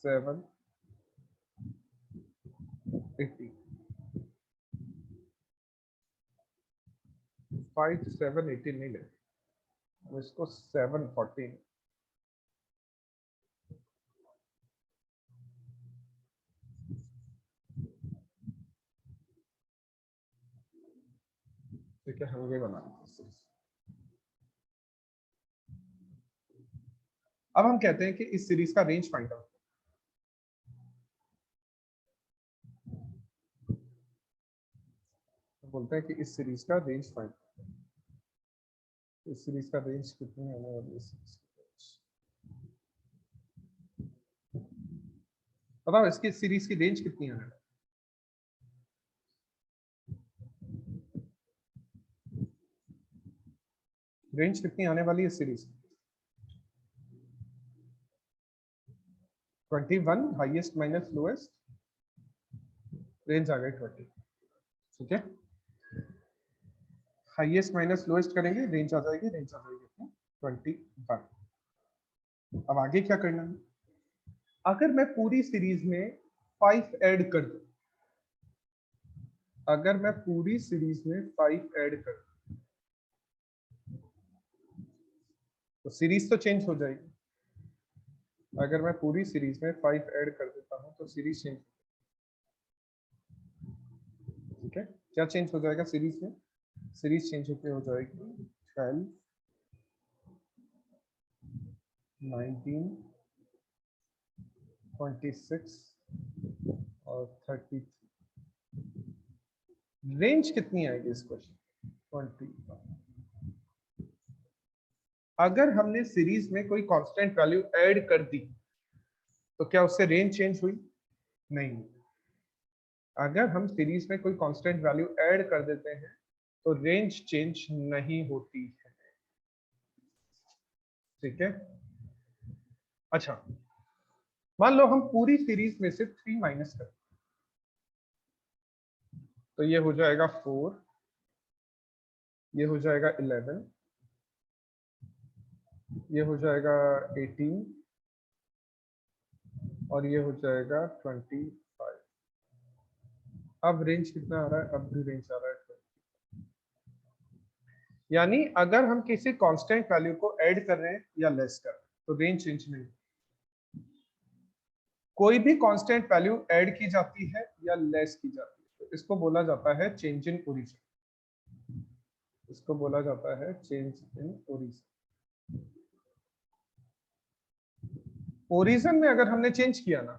7 80, 5 7 80 नहीं ले, इसको 7 14, ठीक है, हम ये बना लेते हैं। अब हम कहते हैं कि इस सीरीज का रेंज फाइंड आउट, बोलते हैं कि इस सीरीज का रेंज फाइंड, इस सीरीज का रेंज कितनी आने वाली है, बताओ इसकी सीरीज की रेंज कितनी आने वाली, रेंज कितनी आने वाली है series, 21 highest minus lowest, range आ गई 20। ठीक है, हाईएस्ट माइनस लोएस्ट करेंगे, रेंज आ जाएगी, रेंज आ जाएगी 21। अब आगे क्या करना है, अगर मैं पूरी सीरीज में 5 ऐड कर दूं, अगर मैं पूरी सीरीज में 5 ऐड कर दूं तो सीरीज तो चेंज हो जाएगी। अगर मैं पूरी सीरीज में 5 ऐड कर देता हूं तो सीरीज चेंज, ठीक है, क्या चेंज हो जाएगा सीरीज में, सीरीज चेंज होकर हो जाएगी 12 19 26 और 33। रेंज कितनी आएगी इस क्वेश्चन, 20। अगर हमने सीरीज में कोई कांस्टेंट वैल्यू ऐड कर दी तो क्या उससे रेंज चेंज हुई, नहीं। अगर हम सीरीज में कोई कांस्टेंट वैल्यू ऐड कर देते हैं तो रेंज चेंज नहीं होती है। ठीक है, अच्छा मान लो हम पूरी सीरीज में से 3 माइनस करें, तो ये हो जाएगा 4, ये हो जाएगा 11, ये हो जाएगा 18 और ये हो जाएगा 25। अब रेंज कितना आ रहा है, अब भी रेंज आ रहा है 20। यानी अगर हम किसी कांस्टेंट वैल्यू को ऐड कर रहे हैं या लेस कर रहे हैं तो रेंज चेंज नहीं। कोई भी कांस्टेंट वैल्यू ऐड की जाती है या लेस की जाती है तो इसको बोला जाता है चेंज इन ओरिजिन, इसको बोला जाता है चेंज इन ओरिजिन। ओरिजिन में अगर हमने चेंज किया ना,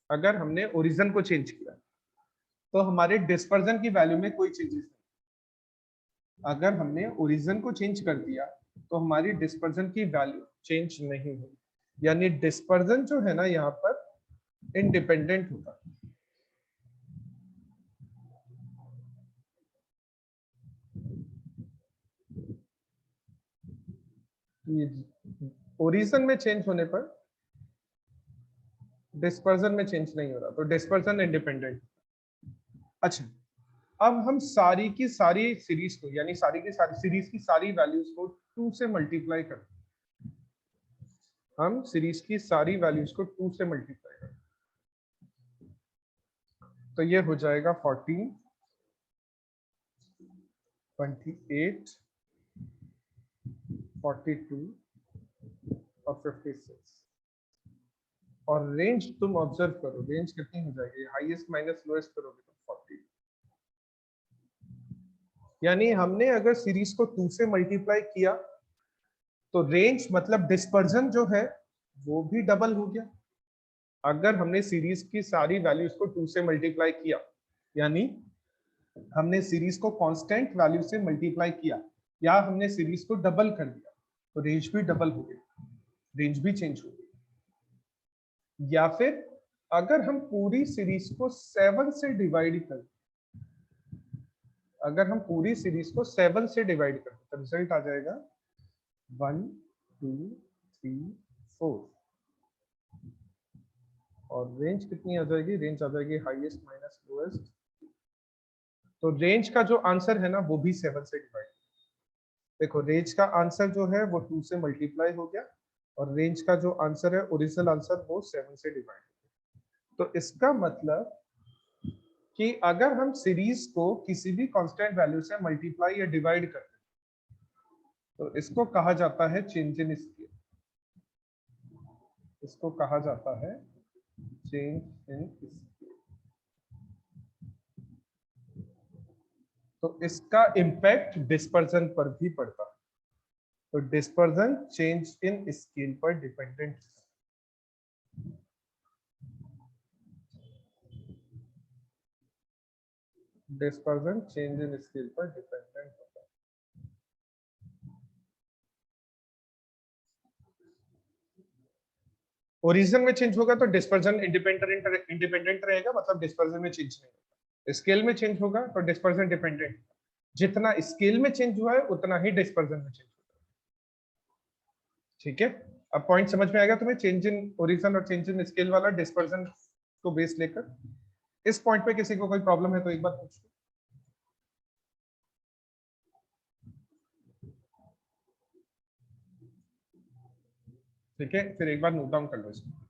अगर हमने ओरिजिन को चेंज किया तो हमारे डिस्पर्जन की वैल्यू में कोई चेंजेस नहीं। अगर हमने ओरिजिन को चेंज कर दिया तो हमारी डिस्पर्जन की वैल्यू चेंज नहीं हुई, यानी डिस्पर्जन जो है ना यहाँ पर इंडिपेंडेंट होता है। ओरिजिन में चेंज होने पर डिस्पर्जन में चेंज नहीं हो रहा, तो डिस्पर्जन इंडिपेंडेंट। अच्छा, अब हम सारी की सारी सीरीज को, यानी सारी की सारी सीरीज की सारी वैल्यूज को 2 से मल्टीप्लाई करते हैं। हम सीरीज की सारी वैल्यूज को 2 से मल्टीप्लाई करते हैं, तो ये हो जाएगा 14, 28, 42 और 56। और रेंज तुम ऑब्जर्व करो, रेंज कितनी हो जाएगी, हाईएस्ट माइनस लोएस्ट करोगे तो 40। यानी हमने अगर सीरीज को 2 से मल्टीप्लाई किया तो रेंज मतलब डिस्पर्जन जो है वो भी डबल हो गया। अगर हमने सीरीज की सारी वैल्यूज को 2 से मल्टीप्लाई किया, यानी हमने सीरीज को कांस्टेंट वैल्यू से मल्टीप्लाई किया, या हमने सीरीज को डबल कर दिया, तो रेंज भी डबल हो गई, रेंज भी चेंज हो गई। या फिर अगर हम पूरी सीरीज को 7 से डिवाइड कर, अगर हम पूरी सीरीज को 7 से डिवाइड करते तो रिजल्ट आ जाएगा 1 2 3 4। और रेंज कितनी आ जाएगी, रेंज आ जाएगी हाईएस्ट माइनस लोएस्ट। तो रेंज का जो आंसर है ना वो भी 7 से डिवाइड। देखो रेंज का आंसर जो है वो 2 से मल्टीप्लाई हो गया, और रेंज का जो आंसर है ओरिजिनल आंसर वो 7 से डिवाइड हो गया। तो इसका मतलब कि अगर हम सीरीज को किसी भी कांस्टेंट वैल्यू से मल्टीप्लाई या डिवाइड करते हैं तो इसको कहा जाता है चेंज इन स्केल। इसको कहा जाता है चेंज इन स्केल। तो इसका इम्पैक्ट डिस्पर्जन पर भी पड़ता है। तो डिस्पर्जन चेंज इन स्केल पर डिपेंडेंट है। डिस्पर्जन चेंज इन स्केल पर डिपेंडेंट होता है। ओरिजिन में चेंज होगा तो डिस्पर्जन इंडिपेंडेंट रहेगा, मतलब डिस्पर्जन में चेंज नहीं होगा। स्केल में चेंज होगा तो डिस्पर्जन डिपेंडेंट। जितना स्केल में चेंज हुआ है उतना ही डिस्पर्जन में चेंज होगा। ठीक है, अब पॉइंट समझ में आएगा तुम्हें, चेंज इन ओरिजिन और चेंज इन स्केल वाला डिस्पर्जन को बेस लेकर। इस पॉइंट पे किसी को कोई प्रॉब्लम है तो एक बार पूछ लो। ठीक है, फिर एक बार नोट डाउन कर लो इसको।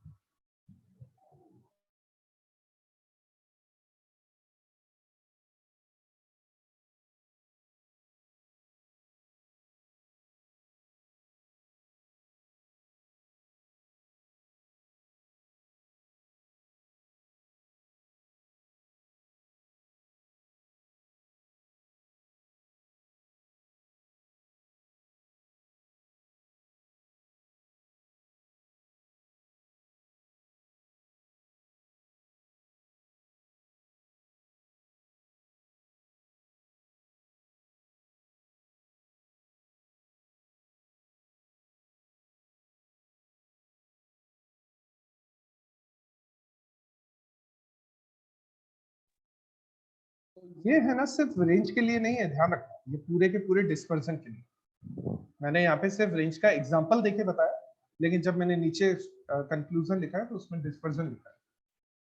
ये है ना सिर्फ रेंज के लिए नहीं है, ध्यान रखना, ये पूरे के पूरे डिस्पर्जन के लिए। मैंने यहाँ पे सिर्फ रेंज का एग्जांपल देके बताया, लेकिन जब मैंने नीचे कंक्लूजन लिखा है तो उसमें डिस्पर्जन लिखा है।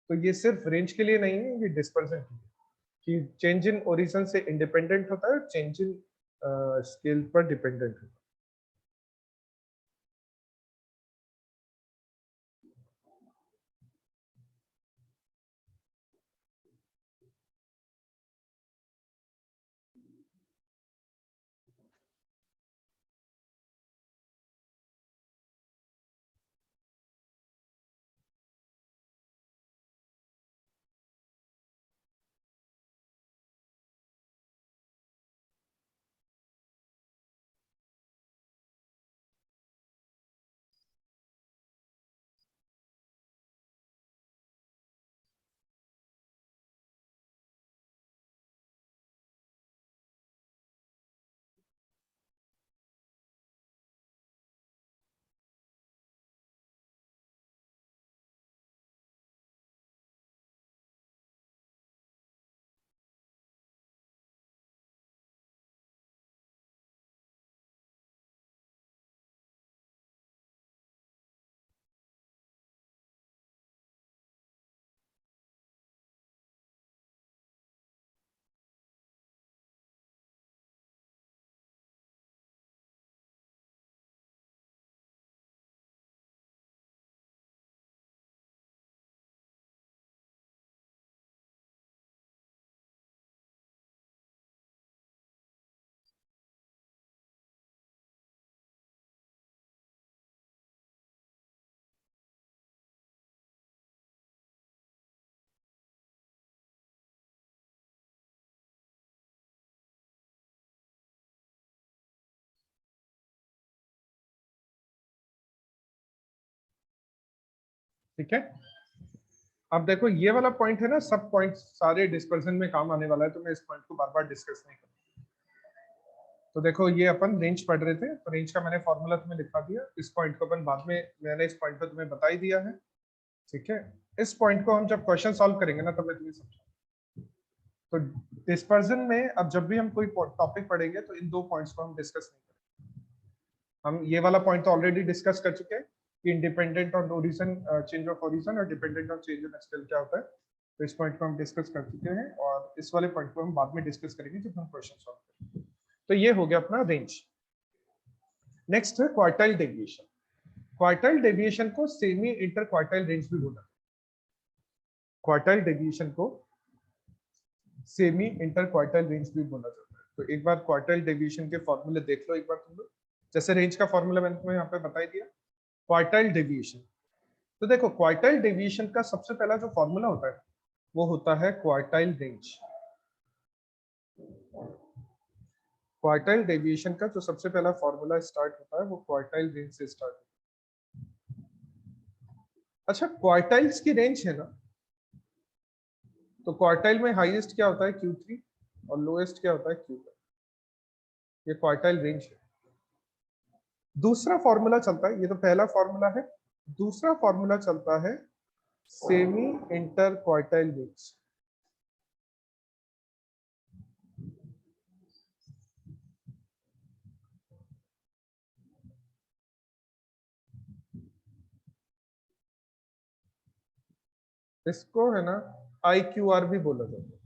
तो ये सिर्फ रेंज के लिए नहीं है, ये डिस्पर्जन के लिए, कि चेंज इन ओरिजिन से इंडिपेंडेंट होता है, चेंज इन स्केल पर डिपेंडेंट होता है। ठीक है। अब देखो ये वाला पॉइंट है ना, सब पॉइंट सारे डिस्पर्सन में काम आने वाला है, तो मैं इस पॉइंट को बार बार डिस्कस नहीं करूंगा। तो देखो ये अपन रेंज पढ़ रहे थे, तो रेंज का मैंने फॉर्मूला तुम्हें लिखा दिया, इस पॉइंट को अपन बाद में, मैंने इस पॉइंट पे तुम्हें बता ही दिया है। ठीक है, इस पॉइंट को हम जब क्वेश्चन सॉल्व करेंगे ना, तब मैं तुम्हें समझाऊंगा। तो डिस्पर्जन में अब जब भी हम कोई टॉपिक पढ़ेंगे तो इन दो पॉइंट्स को हम डिस्कस नहीं करेंगे। हम ये वाला पॉइंट तो ऑलरेडी डिस्कस कर चुके हैं कि independent on origin, change of origin और डिपेंडेंट ऑन चेंज ऑफ एक्सटेल क्या होता है। तो इस पॉइंट को हम डिस्कस कर चुके हैं और इस वाले पॉइंट को हम बाद में डिस्कस करेंगे जब हम क्वेश्चन सॉल्व करेंगे। तो ये हो गया अपना रेंज। नेक्स्ट है क्वार्टाइल डेविएशन। क्वार्टाइल डेविएशन को सेमी इंटर क्वार्टाइल रेंज भी बोला। क्वार्टाइल डेविएशन को सेमी इंटर क्वार्टाइल रेंज भी बोला जाता है। तो एक बार क्वार्टाइल डेविएशन के फॉर्मूले देख लो एक बार तुम लोग। जैसे रेंज का फॉर्मूला मैंने तुम्हें यहाँ पे बता दिया। क्वार्टाइल डेविएशन, तो देखो क्वार्टाइल डेविएशन का सबसे पहला जो फॉर्मूला होता है वो होता है क्वार्टाइल रेंज। क्वार्टाइल डेविएशन का जो सबसे पहला फॉर्मूला स्टार्ट होता है वो क्वार्टाइल रेंज से स्टार्ट होता है। अच्छा, क्वार्टाइल्स की रेंज है ना, तो क्वार्टाइल में हाईएस्ट क्या होता है Q3 और लोएस्ट क्या होता है Q1। ये क्वार्टाइल रेंज है। दूसरा फॉर्मूला चलता है, ये तो पहला फॉर्मूला है, दूसरा फॉर्मूला चलता है सेमी इंटर क्वार्टाइल रेंज। इसको है ना IQR भी बोला जाता है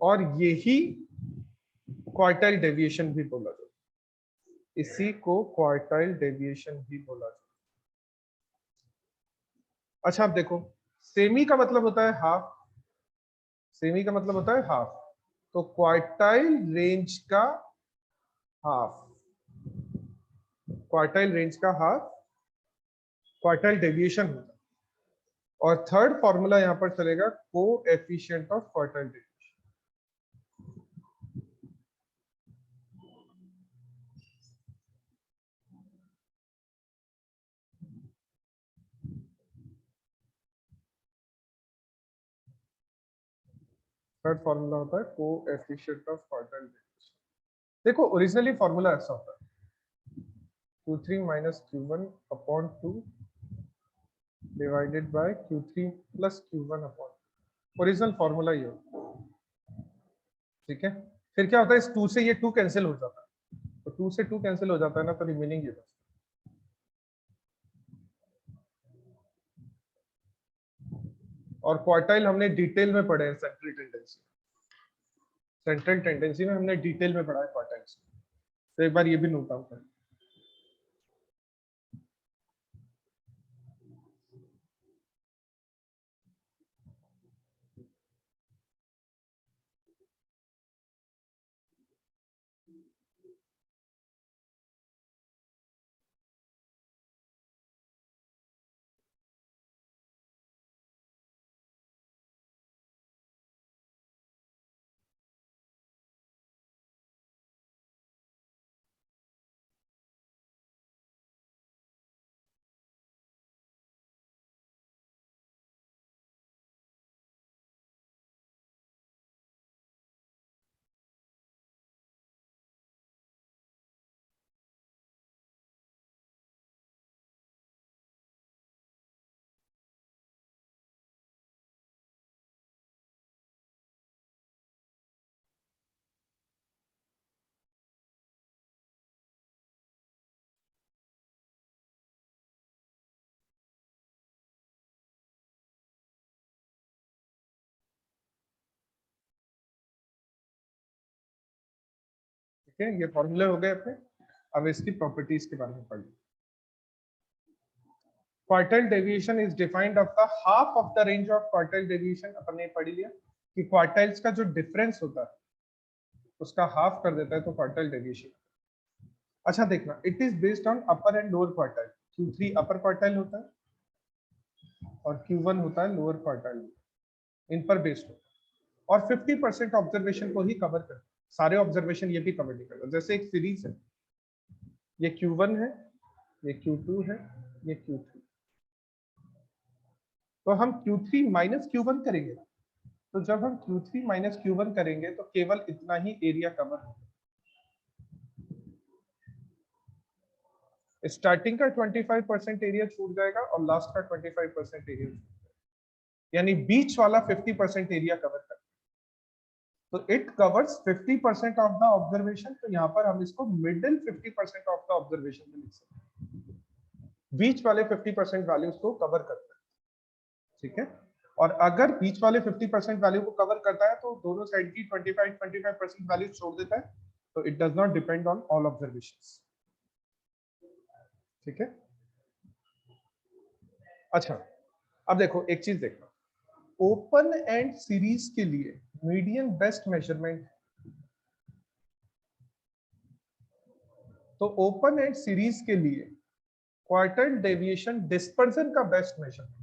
और यही क्वार्टाइल डेविएशन भी बोला जाता है। इसी को क्वार्टाइल डेविएशन भी बोला जाता है। अच्छा आप देखो, सेमी का मतलब होता है हाफ, सेमी का मतलब होता है हाफ, तो क्वार्टाइल रेंज का हाफ, क्वार्टाइल रेंज का हाफ क्वार्टाइल डेविएशन होता है। और थर्ड फॉर्मूला यहां पर चलेगा coefficient of quartile deviation. Third formula होता है कोएफिशिएंट ऑफ क्वार्टाइल डेविएशन। देखो ओरिजिनली फॉर्मूला ऐसा होता है Q3 minus Q1 upon 2 divided by Q3 plus Q1 upon, original formula ये होता है। ठीक है, फिर क्या होता है, इस 2 से ये 2 कैंसिल हो जाता है, तो 2 से 2 कैंसिल हो जाता है ना, तो रिमेनिंग ये बचता है। और क्वार्टाइल हमने डिटेल में पढ़े हैं सेंट्रल टेंडेंसी, सेंट्रल टेंडेंसी में हमने डिटेल में पढ़ा है क्वार्टाइल्स। तो एक बार ये भी नोट डाउन करें। ठीक है, ये फॉर्मूले हो गए अपने। अब इसकी प्रॉपर्टीज के बारे में पढ़ लो। Quartile deviation is defined of the half of the range of quartile deviation. अपन ने पढ़ लिया कि क्वार्टाइल्स का जो डिफरेंस होता है उसका हाफ कर देता है, तो क्वार्टाइल डेविएशन। अच्छा देखना, it is based on upper and lower quartile. Q3 upper quartile होता है और Q1 होता है लोअर क्वार्टाइल, इन पर बेस्ड होता है। और 50% ऑब्जर्वेशन को ही कवर करता है, सारे ऑब्जर्वेशन ये भी कवर नहीं करता। जैसे एक सीरीज है, ये Q1 है, ये Q2 है, ये Q3, तो हम Q3 माइनस Q1 करेंगे। तो जब हम Q3 माइनस Q1 करेंगे तो केवल इतना ही एरिया कवर होगा। स्टार्टिंग का 25% एरिया छूट जाएगा और लास्ट का 25% एरिया छूट जाएगा, यानी बीच वाला 50% एरिया कवर करता है। तो it covers 50% of the observation. तो यहाँ पर हम इसको मिडिल 50% ऑफ द ऑब्जर्वेशन में लिख सकते हैं। बीच वाले 50% वैल्यूज को कवर करता है, ठीक है। और अगर बीच वाले 50% वैल्यू को कवर करता है तो दोनों साइड की 25% वैल्यू छोड़ देता है। तो it does not depend on all observations, ठीक है। अच्छा, अब देखो एक चीज देखना, ओपन एंड सीरीज के लिए मीडियन बेस्ट मेजरमेंट। तो ओपन एंड सीरीज के लिए क्वार्टाइल डेविएशन डिस्पर्जन का बेस्ट मेजरमेंट,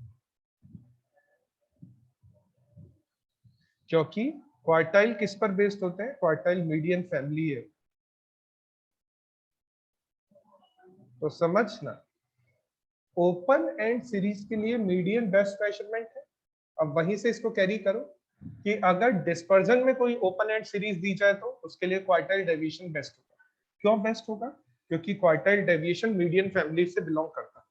क्योंकि क्वार्टाइल किस पर बेस्ड होते हैं? क्वार्टाइल मीडियन फैमिली है। तो समझना, ओपन एंड सीरीज के लिए मीडियन बेस्ट मेजरमेंट है। अब वहीं से इसको कैरी करो कि अगर डिस्पर्जन में कोई ओपन एंड सीरीज दी जाए तो उसके लिए क्वार्टाइल डेविएशन बेस्ट होगा। क्यों बेस्ट होगा? क्योंकि क्वार्टाइल डेविएशन मीडियन फैमिली से बिलोंग करता है।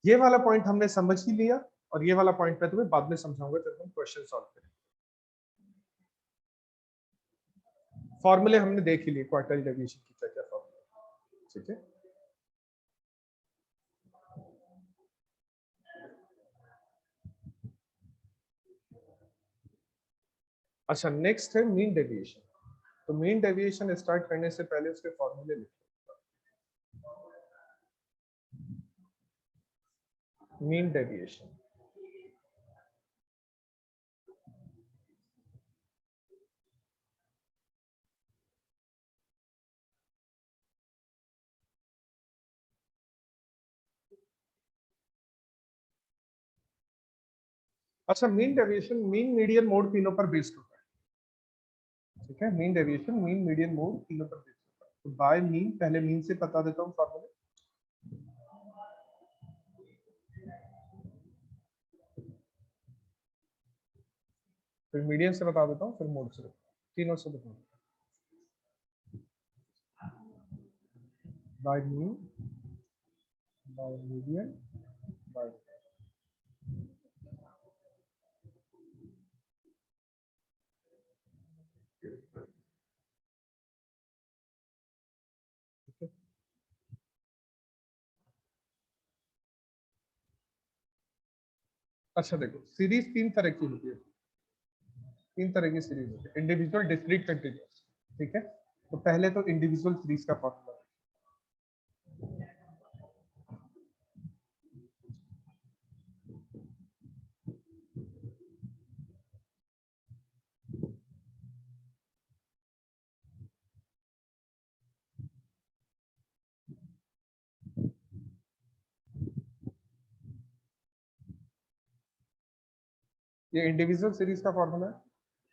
ये वाला पॉइंट हमने समझ ही लिया और ये वाला पॉइंट मैं तुम्हें बाद में समझाऊंगा जब हम क्वेश्चन सॉल्व करें। फॉर्मूले हमने देख ही लिए क्वार्टाइल डेविएशन की, क्या क्या फॉर्मूला, ठीक है। अच्छा, नेक्स्ट है मीन डेविएशन। तो मीन डेविएशन स्टार्ट करने से पहले उसके फॉर्मूले लिखो। मीन डेविएशन, अच्छा mean deviation mean median mode तीनों पर बेस्ड होता है, ठीक है। Mean deviation mean median mode तीनों पर बेस्ड होता है। तो बाय मीन, पहले मीन से बता देता हूँ फॉर्मूले, फिर मीडियन से बता देता हूँ, फिर मोड से, तीनों से बता देता हूँ। By mean, by median, by, अच्छा देखो, सीरीज तीन तरह की होती है, तीन तरह की सीरीज होती है, इंडिविजुअल, डिस्क्रीट, कंटीन्यूअस, ठीक है। तो पहले तो इंडिविजुअल सीरीज का फॉर्मूला, ये इंडिविजुअल सीरीज का फॉर्मूला है।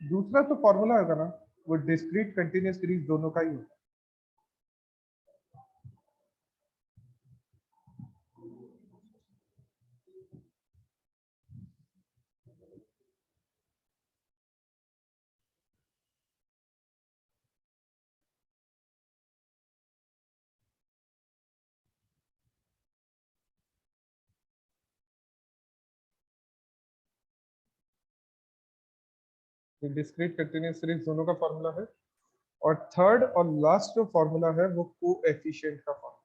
दूसरा तो फॉर्मूला होगा ना, वो डिस्क्रीट कंटीन्यूअस सीरीज दोनों का ही होगा। डिस्क्रीट कंटीन्यूअस सीरीज दोनों का फॉर्मूला है। और थर्ड और लास्ट जो फॉर्मूला है वो कोएफिशिएंट का फॉर्मूला।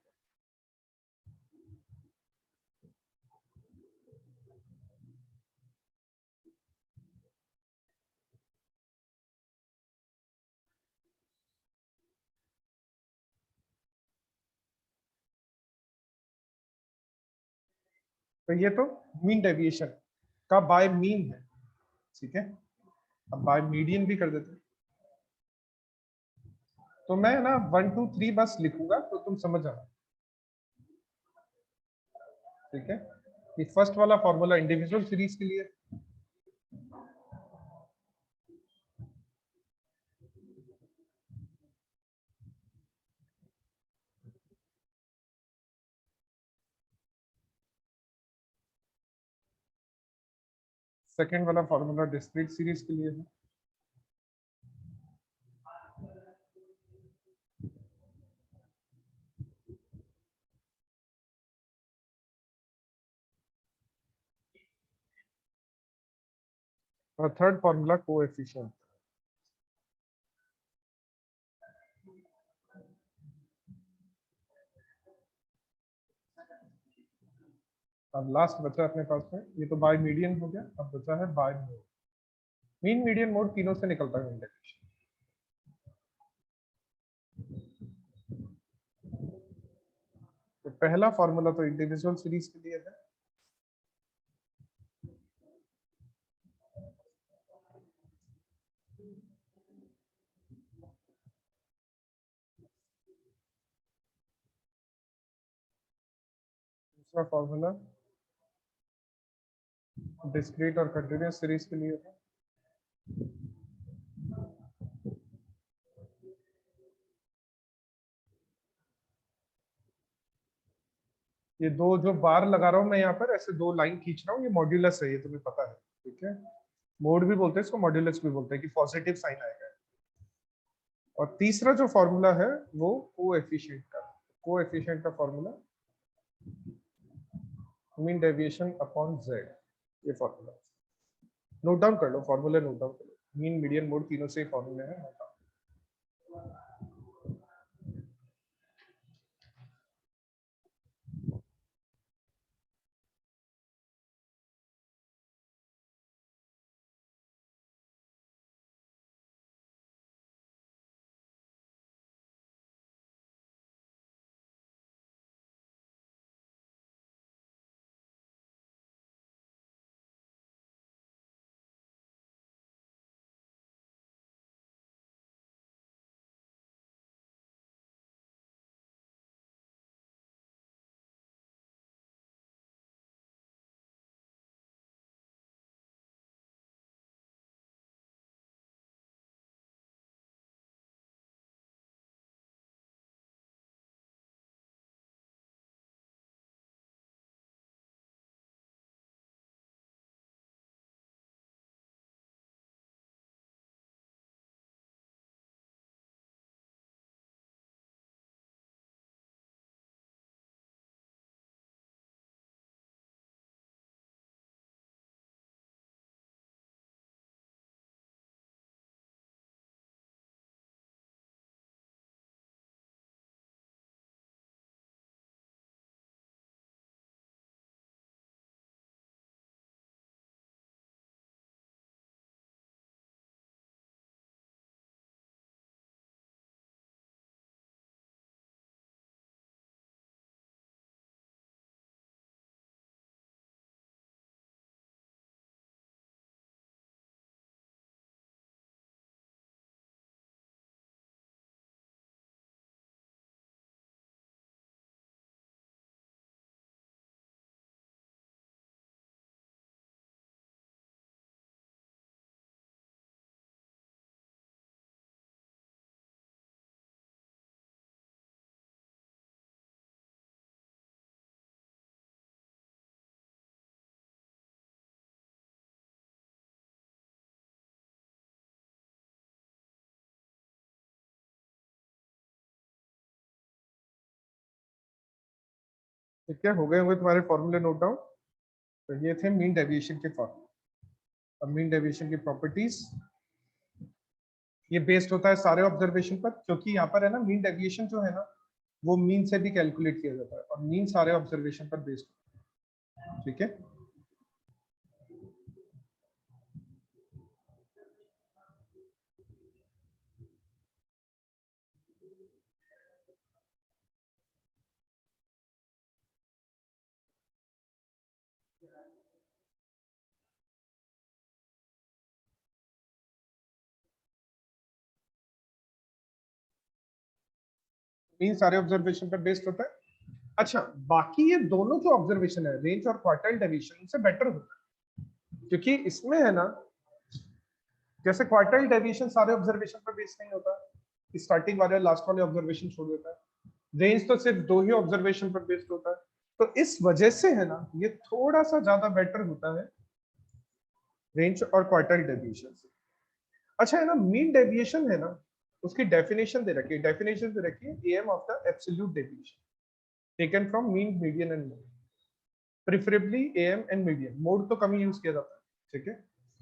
तो ये तो मीन डेविएशन का बाय मीन है, ठीक है। अब बाय मीडियन भी कर देते हैं। तो मैं ना 1 2 3 बस लिखूंगा तो तुम समझ जाना, ठीक है। ये फर्स्ट वाला फॉर्मूला इंडिविजुअल सीरीज के लिए, सेकेंड वाला फॉर्मूला डिस्क्रीट सीरीज के लिए है। और थर्ड फॉर्मूला कोएफिशिएंट। अब लास्ट बचा अपने पास में, ये तो बाय मीडियन हो गया, अब बचा है by mode. Mean median mode तीनों से निकलता है इंडेक्स। तो पहला फॉर्मूला तो इंडिविजुअल सीरीज के लिए है। दूसरा फॉर्मूला डिस्क्रीट और कंटिन्यूअस सीरीज के लिए है। ये दो जो बार लगा रहा हूं मैं यहाँ पर, ऐसे दो लाइन खींच रहा हूँ, ये मॉड्यूलस है, ये तुम्हें पता है, ठीक है। मोड भी बोलते हैं इसको, मॉड्यूलस भी बोलते हैं कि पॉजिटिव साइन आएगा। और तीसरा जो फॉर्मूला है वो कोएफिशिएंट का, कोएफिशिएंट का formula mean deviation upon Z, ये फॉर्मूला नोट डाउन कर लो, फॉर्मूला नोट डाउन कर लो। मीन मीडियन मोड तीनों से फॉर्मूले हैं, नोट डाउन। ठीक है, हो गए होंगे तुम्हारे फॉर्मूले नोट डाउन। तो ये थे मीन डेविएशन के फॉर्मूले। अब मीन डेविएशन की प्रॉपर्टीज, ये बेस्ड होता है सारे ऑब्जर्वेशन पर, क्योंकि यहाँ पर है ना मीन डेविएशन जो है ना वो मीन से भी कैलकुलेट किया जाता है, और मीन सारे ऑब्जर्वेशन पर बेस्ड होता है, ठीक है। मीन सारे ऑब्जर्वेशन पर बेस्ड होता है। अच्छा, बाकी ये दोनों जो ऑब्जर्वेशन है, रेंज और क्वार्टाइल डेविएशन, उनसे बेटर होता है, क्योंकि इसमें है ना, जैसे क्वार्टाइल डेविएशन सारे ऑब्जर्वेशन पर बेस्ड नहीं होता, स्टार्टिंग वाले लास्ट वाले ऑब्जर्वेशन छोड़ देता है। रेंज तो सिर्फ दो ही ऑब्जर्वेशन पर बेस्ड होता है, तो इस वजह से है ना ये थोड़ा सा ज्यादा बेटर होता है रेंज और क्वार्टाइल डेविएशन। अच्छा है ना, मीन डेविएशन है ना, उसकी डेफिनेशन दे रखी है, डेफिनेशन दे रखी है M of the absolute deviation taken from mean, median and mode, preferably M and median. Mode तो कम यूज किया जाता है, ठीक है,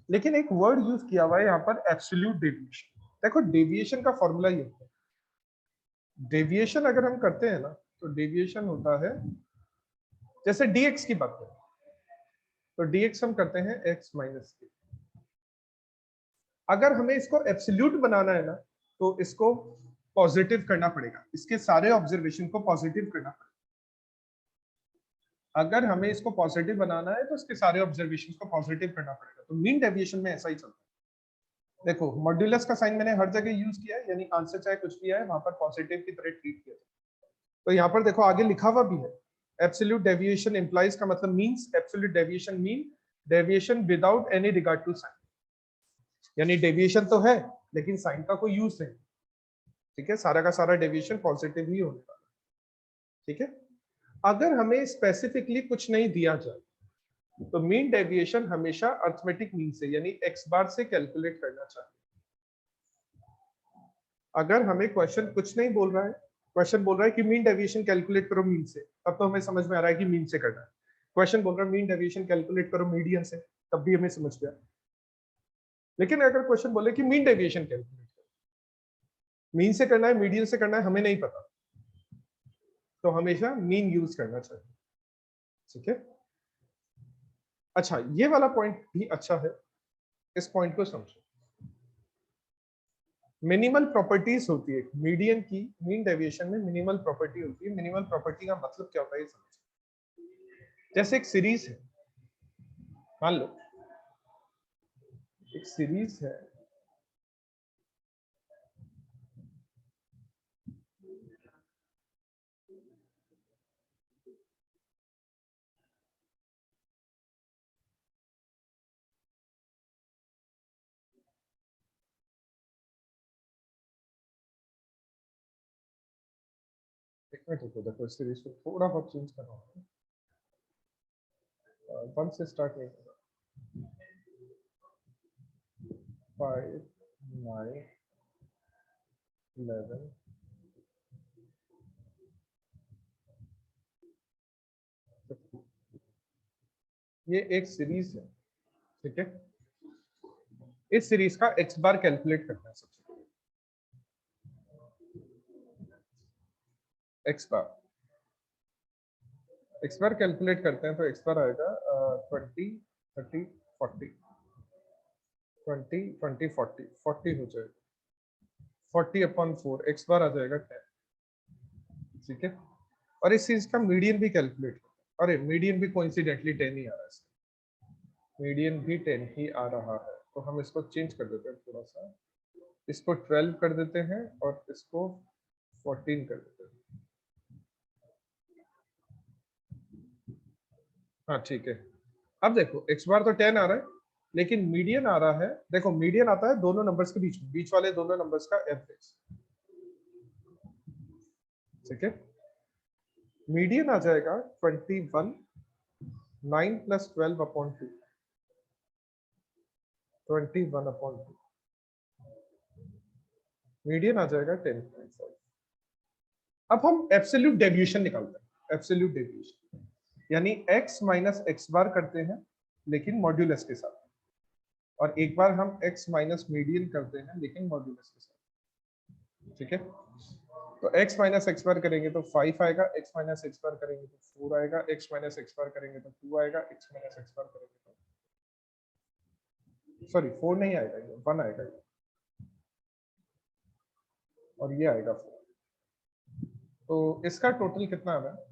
लेकिन एक वर्ड यूज किया हुआ है यहाँ पर, एब्सोल्यूट डेविएशन। देखो डेविएशन का फॉर्मूला ये होता है, डेविएशन अगर हम करते हैं ना, तो डेविएशन होता है, जैसे dx की बात करें तो dx हम करते हैं x माइनस के। अगर हमें इसको एब्सोल्यूट बनाना है ना, तो इसको पॉजिटिव करना पड़ेगा, इसके सारे ऑब्जर्वेशन को पॉजिटिव करना पड़ेगा। अगर हमें इसको पॉजिटिव बनाना है तो इसके सारे ऑब्जर्वेशन को पॉजिटिव करना पड़ेगा। तो मीन डेविएशन में ऐसा ही चलता है। देखो मॉड्यूलस का साइन मैंने हर जगह यूज किया है, यानी आंसर चाहे कुछ भी आए वहां पर पॉजिटिव की तरह ट्रीट किया जाए। तो यहाँ पर देखो आगे लिखा हुआ भी है, एब्सोल्यूट डेविएशन इंप्लाइज का मतलब means absolute deviation mean deviation without any regard to sign, यानी डेविएशन तो है लेकिन साइन का कोई यूज नहीं, ठीक है, सारा का सारा डेविएशन पॉजिटिव ही होने वाला, ठीक है। अगर हमें स्पेसिफिकली कुछ नहीं दिया जाए तो मीन डेविएशन हमेशा अर्थमेटिक मीन से यानी एक्स बार से कैलकुलेट करना चाहिए। अगर हमें क्वेश्चन कुछ नहीं बोल रहा है, क्वेश्चन बोल रहा है कि मीन डेविएशन कैलकुलेट करो मीन से, तब तो हमें समझ में आ रहा है कि मीन से करना है। क्वेश्चन बोल रहा है मीन डेविएशन कैलकुलेट करो मीडियन से, तब भी हमें समझ गया। लेकिन अगर क्वेश्चन बोले कि मीन डेविएशन कैलकुलेट करो, मीन से करना है मीडियन से करना है हमें नहीं पता, तो हमेशा मीन यूज करना चाहिए, ठीक है। अच्छा ये वाला पॉइंट भी अच्छा है, इस पॉइंट को समझो। मिनिमल प्रॉपर्टीज होती है मीडियन की, मीन डेविएशन में मिनिमल प्रॉपर्टी होती है। मिनिमल प्रॉपर्टी का मतलब क्या होता है ये समझो। जैसे एक सीरीज है, मान लो एक सीरीज है, एक मिनट रुको, देखो सीरीज को थोड़ा बहुत चेंज करना होगा, वन से स्टार्ट नहीं होगा। 5 9 11 50। ये एक सीरीज है, ठीक है। इस सीरीज का एक्स बार कैलकुलेट करना है सबसे पहले, एक्स बार कैलकुलेट करते हैं तो एक्स बार आएगा 20 30 40, 20 20 40 40 हो जाएगा, 40/4 एक्स बार आ जाएगा 10, ठीक है। और इस चीज का मीडियन भी कैलकुलेट, अरे मीडियन भी कोइंसिडेंटली 10 ही आ रहा है, मीडियन भी 10 ही आ रहा है, तो हम इसको चेंज कर देते हैं थोड़ा सा, इसको 12 कर देते हैं और इसको 14 कर देते हैं। हाँ ठीक है। अब देखो एक्स बार तो 10 आ रहा है, लेकिन मीडियन आ रहा है, देखो मीडियन आता है दोनों नंबर्स के बीच में, बीच वाले दोनों नंबर्स का एवरेज, ठीक है। मीडियन आ जाएगा 21, 9 + 12/2, 21/2, मीडियन आ जाएगा 10.5। अब हम एब्सोल्यूट डेविएशन निकालते हैं, एब्सोल्यूट डेविएशन यानी x माइनस एक्स बार करते हैं लेकिन मॉड्यूलस के साथ, और एक बार हम x माइनस मीडियन करते हैं लेकिन मॉड्यूलस के साथ, ठीक है। तो x माइनस एक्स बार करेंगे तो 5 आएगा, x माइनस एक्स बार करेंगे तो 4 आएगा, x माइनस एक्स बार करेंगे तो 2 आएगा, x माइनस एक्स बार करेंगे तो सॉरी 4 नहीं आएगा, ये 1 आएगा ये, और ये आएगा 4। तो इसका टोटल कितना आ रहा है,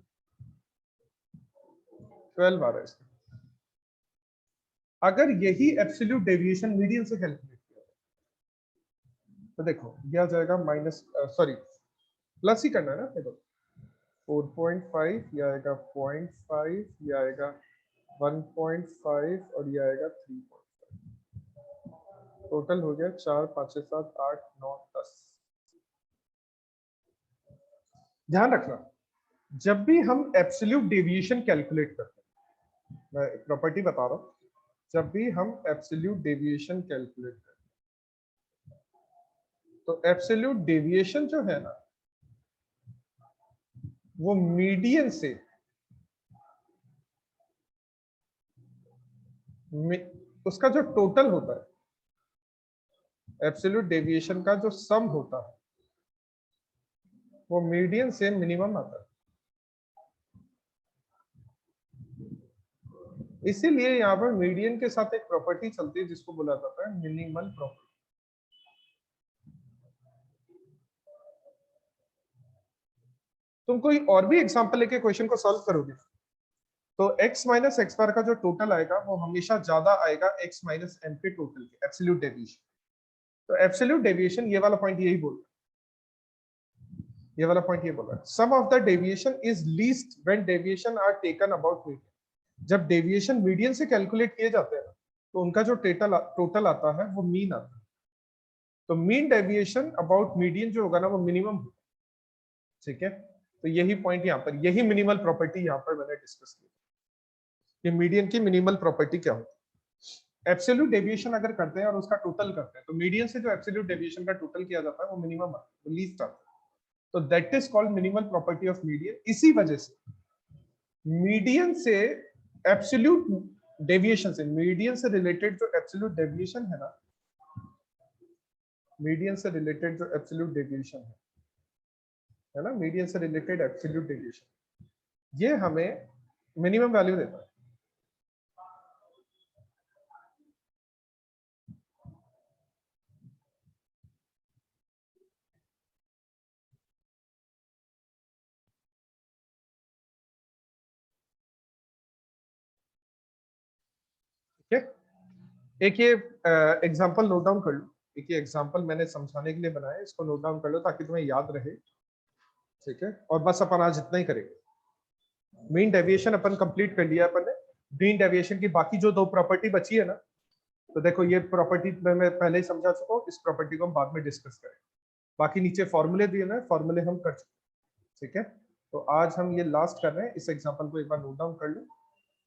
12 आ रहा है इसका। अगर यही एब्सोल्यूट डेविएशन मीडियन से कैलकुलेट किया तो देखो ये आ जाएगा माइनस, सॉरी प्लस ही करना है ना, देखो 4.5, ये आएगा 0.5, ये आएगा 1.5 और ये आएगा 3.5, टोटल हो गया 4 5 7 8 9 10। ध्यान रखना जब भी हम एब्सोल्यूट डेविएशन कैलकुलेट करते हैं, मैं प्रॉपर्टी बता रहा हूँ, जब भी हम एब्सोल्यूट डेविएशन कैलकुलेट करते हैं तो एब्सोल्यूट डेविएशन जो है ना वो मीडियन से उसका जो टोटल होता है, एब्सोल्यूट डेविएशन का जो सम होता है वो मीडियन से मिनिमम आता है। इसीलिए यहाँ पर मीडियन के साथ एक प्रॉपर्टी चलती है जिसको बोला जाता है मिनिमल प्रॉपर्टी। तुम कोई और भी एग्जांपल लेके क्वेश्चन को सॉल्व करोगे तो x माइनस एक्स बार का जो टोटल आएगा वो हमेशा ज्यादा आएगा x माइनस एम के टोटल के एब्सोल्यूट डेविएशन। तो एब्सोल्यूट डेविएशन ये वाला पॉइंट यही बोल रहा है, ये वाला पॉइंट ये बोल रहा है sum of the deviation is least when deviation are taken about median. जब डेविएशन मीडियन से कैलकुलेट किए जाते हैं तो उनका जो टोटल आता है वो मीन आता है। तो मीन डेविएशन अबाउट मीडियन जो होगा ना वो मिनिमम होगा। ठीक है, तो यही पॉइंट यहाँ पर, यही मिनिमल प्रॉपर्टी यहाँ पर मैंने डिस्कस की कि मीडियन की मिनिमल प्रॉपर्टी क्या होती है। एब्सोल्यूट डेविएशन अगर करते हैं और उसका टोटल करते हैं तो मीडियन से जो एब्सोल्यूट डेविएशन का टोटल किया जाता है वो मिनिमम आता है, वो लीस्ट आता है। तो that is called minimal property of median. इसी वजह से मीडियन से एब्सोल्यूट डेविएशन से, मीडियन से रिलेटेड जो एब्सोल्यूट डेविएशन है ना, मीडियन से रिलेटेड जो एब्सोल्यूट डेविएशन है ना, मीडियन से रिलेटेड एब्सोल्यूट डेविएशन ये हमें मिनिमम वैल्यू देता है। ठीक है, एक ये एग्जांपल नोट डाउन कर लो। एक ये एग्जांपल मैंने समझाने के लिए बनाया, इसको नोट डाउन कर लो ताकि तुम्हें याद रहे। ठीक है, और बस अपन आज इतना ही करेंगे। मीन डेविएशन अपन कंप्लीट कर लिया अपन ने। मीन डेविएशन की बाकी जो दो प्रॉपर्टी बची है ना, तो देखो ये प्रॉपर्टी मैं पहले ही समझा चुका हूँ, इस प्रॉपर्टी को हम बाद में डिस्कस करें। बाकी नीचे फॉर्मूले दिए ना, फॉर्मूले हम कर चुके। ठीक है, तो आज हम ये लास्ट कर रहे हैं। इस एग्जांपल को एक बार नोट डाउन कर लो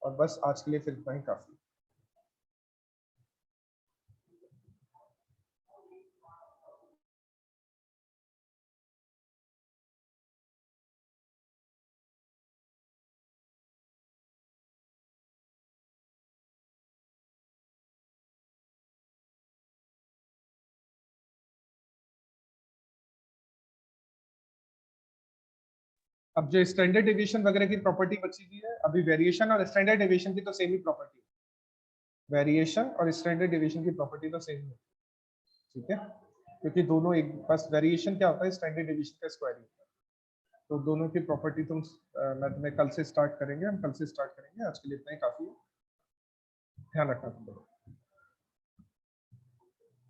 और बस आज के लिए फिर इतना ही काफी। अब जो स्टैंडर्ड डेविएशन वगैरह की प्रॉपर्टी बची हुई है, अभी वेरिएशन और स्टैंडर्ड डेविएशन की तो सेम ही प्रॉपर्टी है। वेरिएशन और स्टैंडर्ड डेविएशन की प्रॉपर्टी तो सेम ही है। ठीक है, क्योंकि दोनों एक, बस वेरिएशन क्या होता है, स्टैंडर्ड डेविएशन का स्क्वायर होता है। तो दोनों की प्रॉपर्टी मैं तुम्हें कल से स्टार्ट करेंगे, हम कल से स्टार्ट करेंगे। आज के लिए इतना ही काफी है। ध्यान रखना तुम लोग।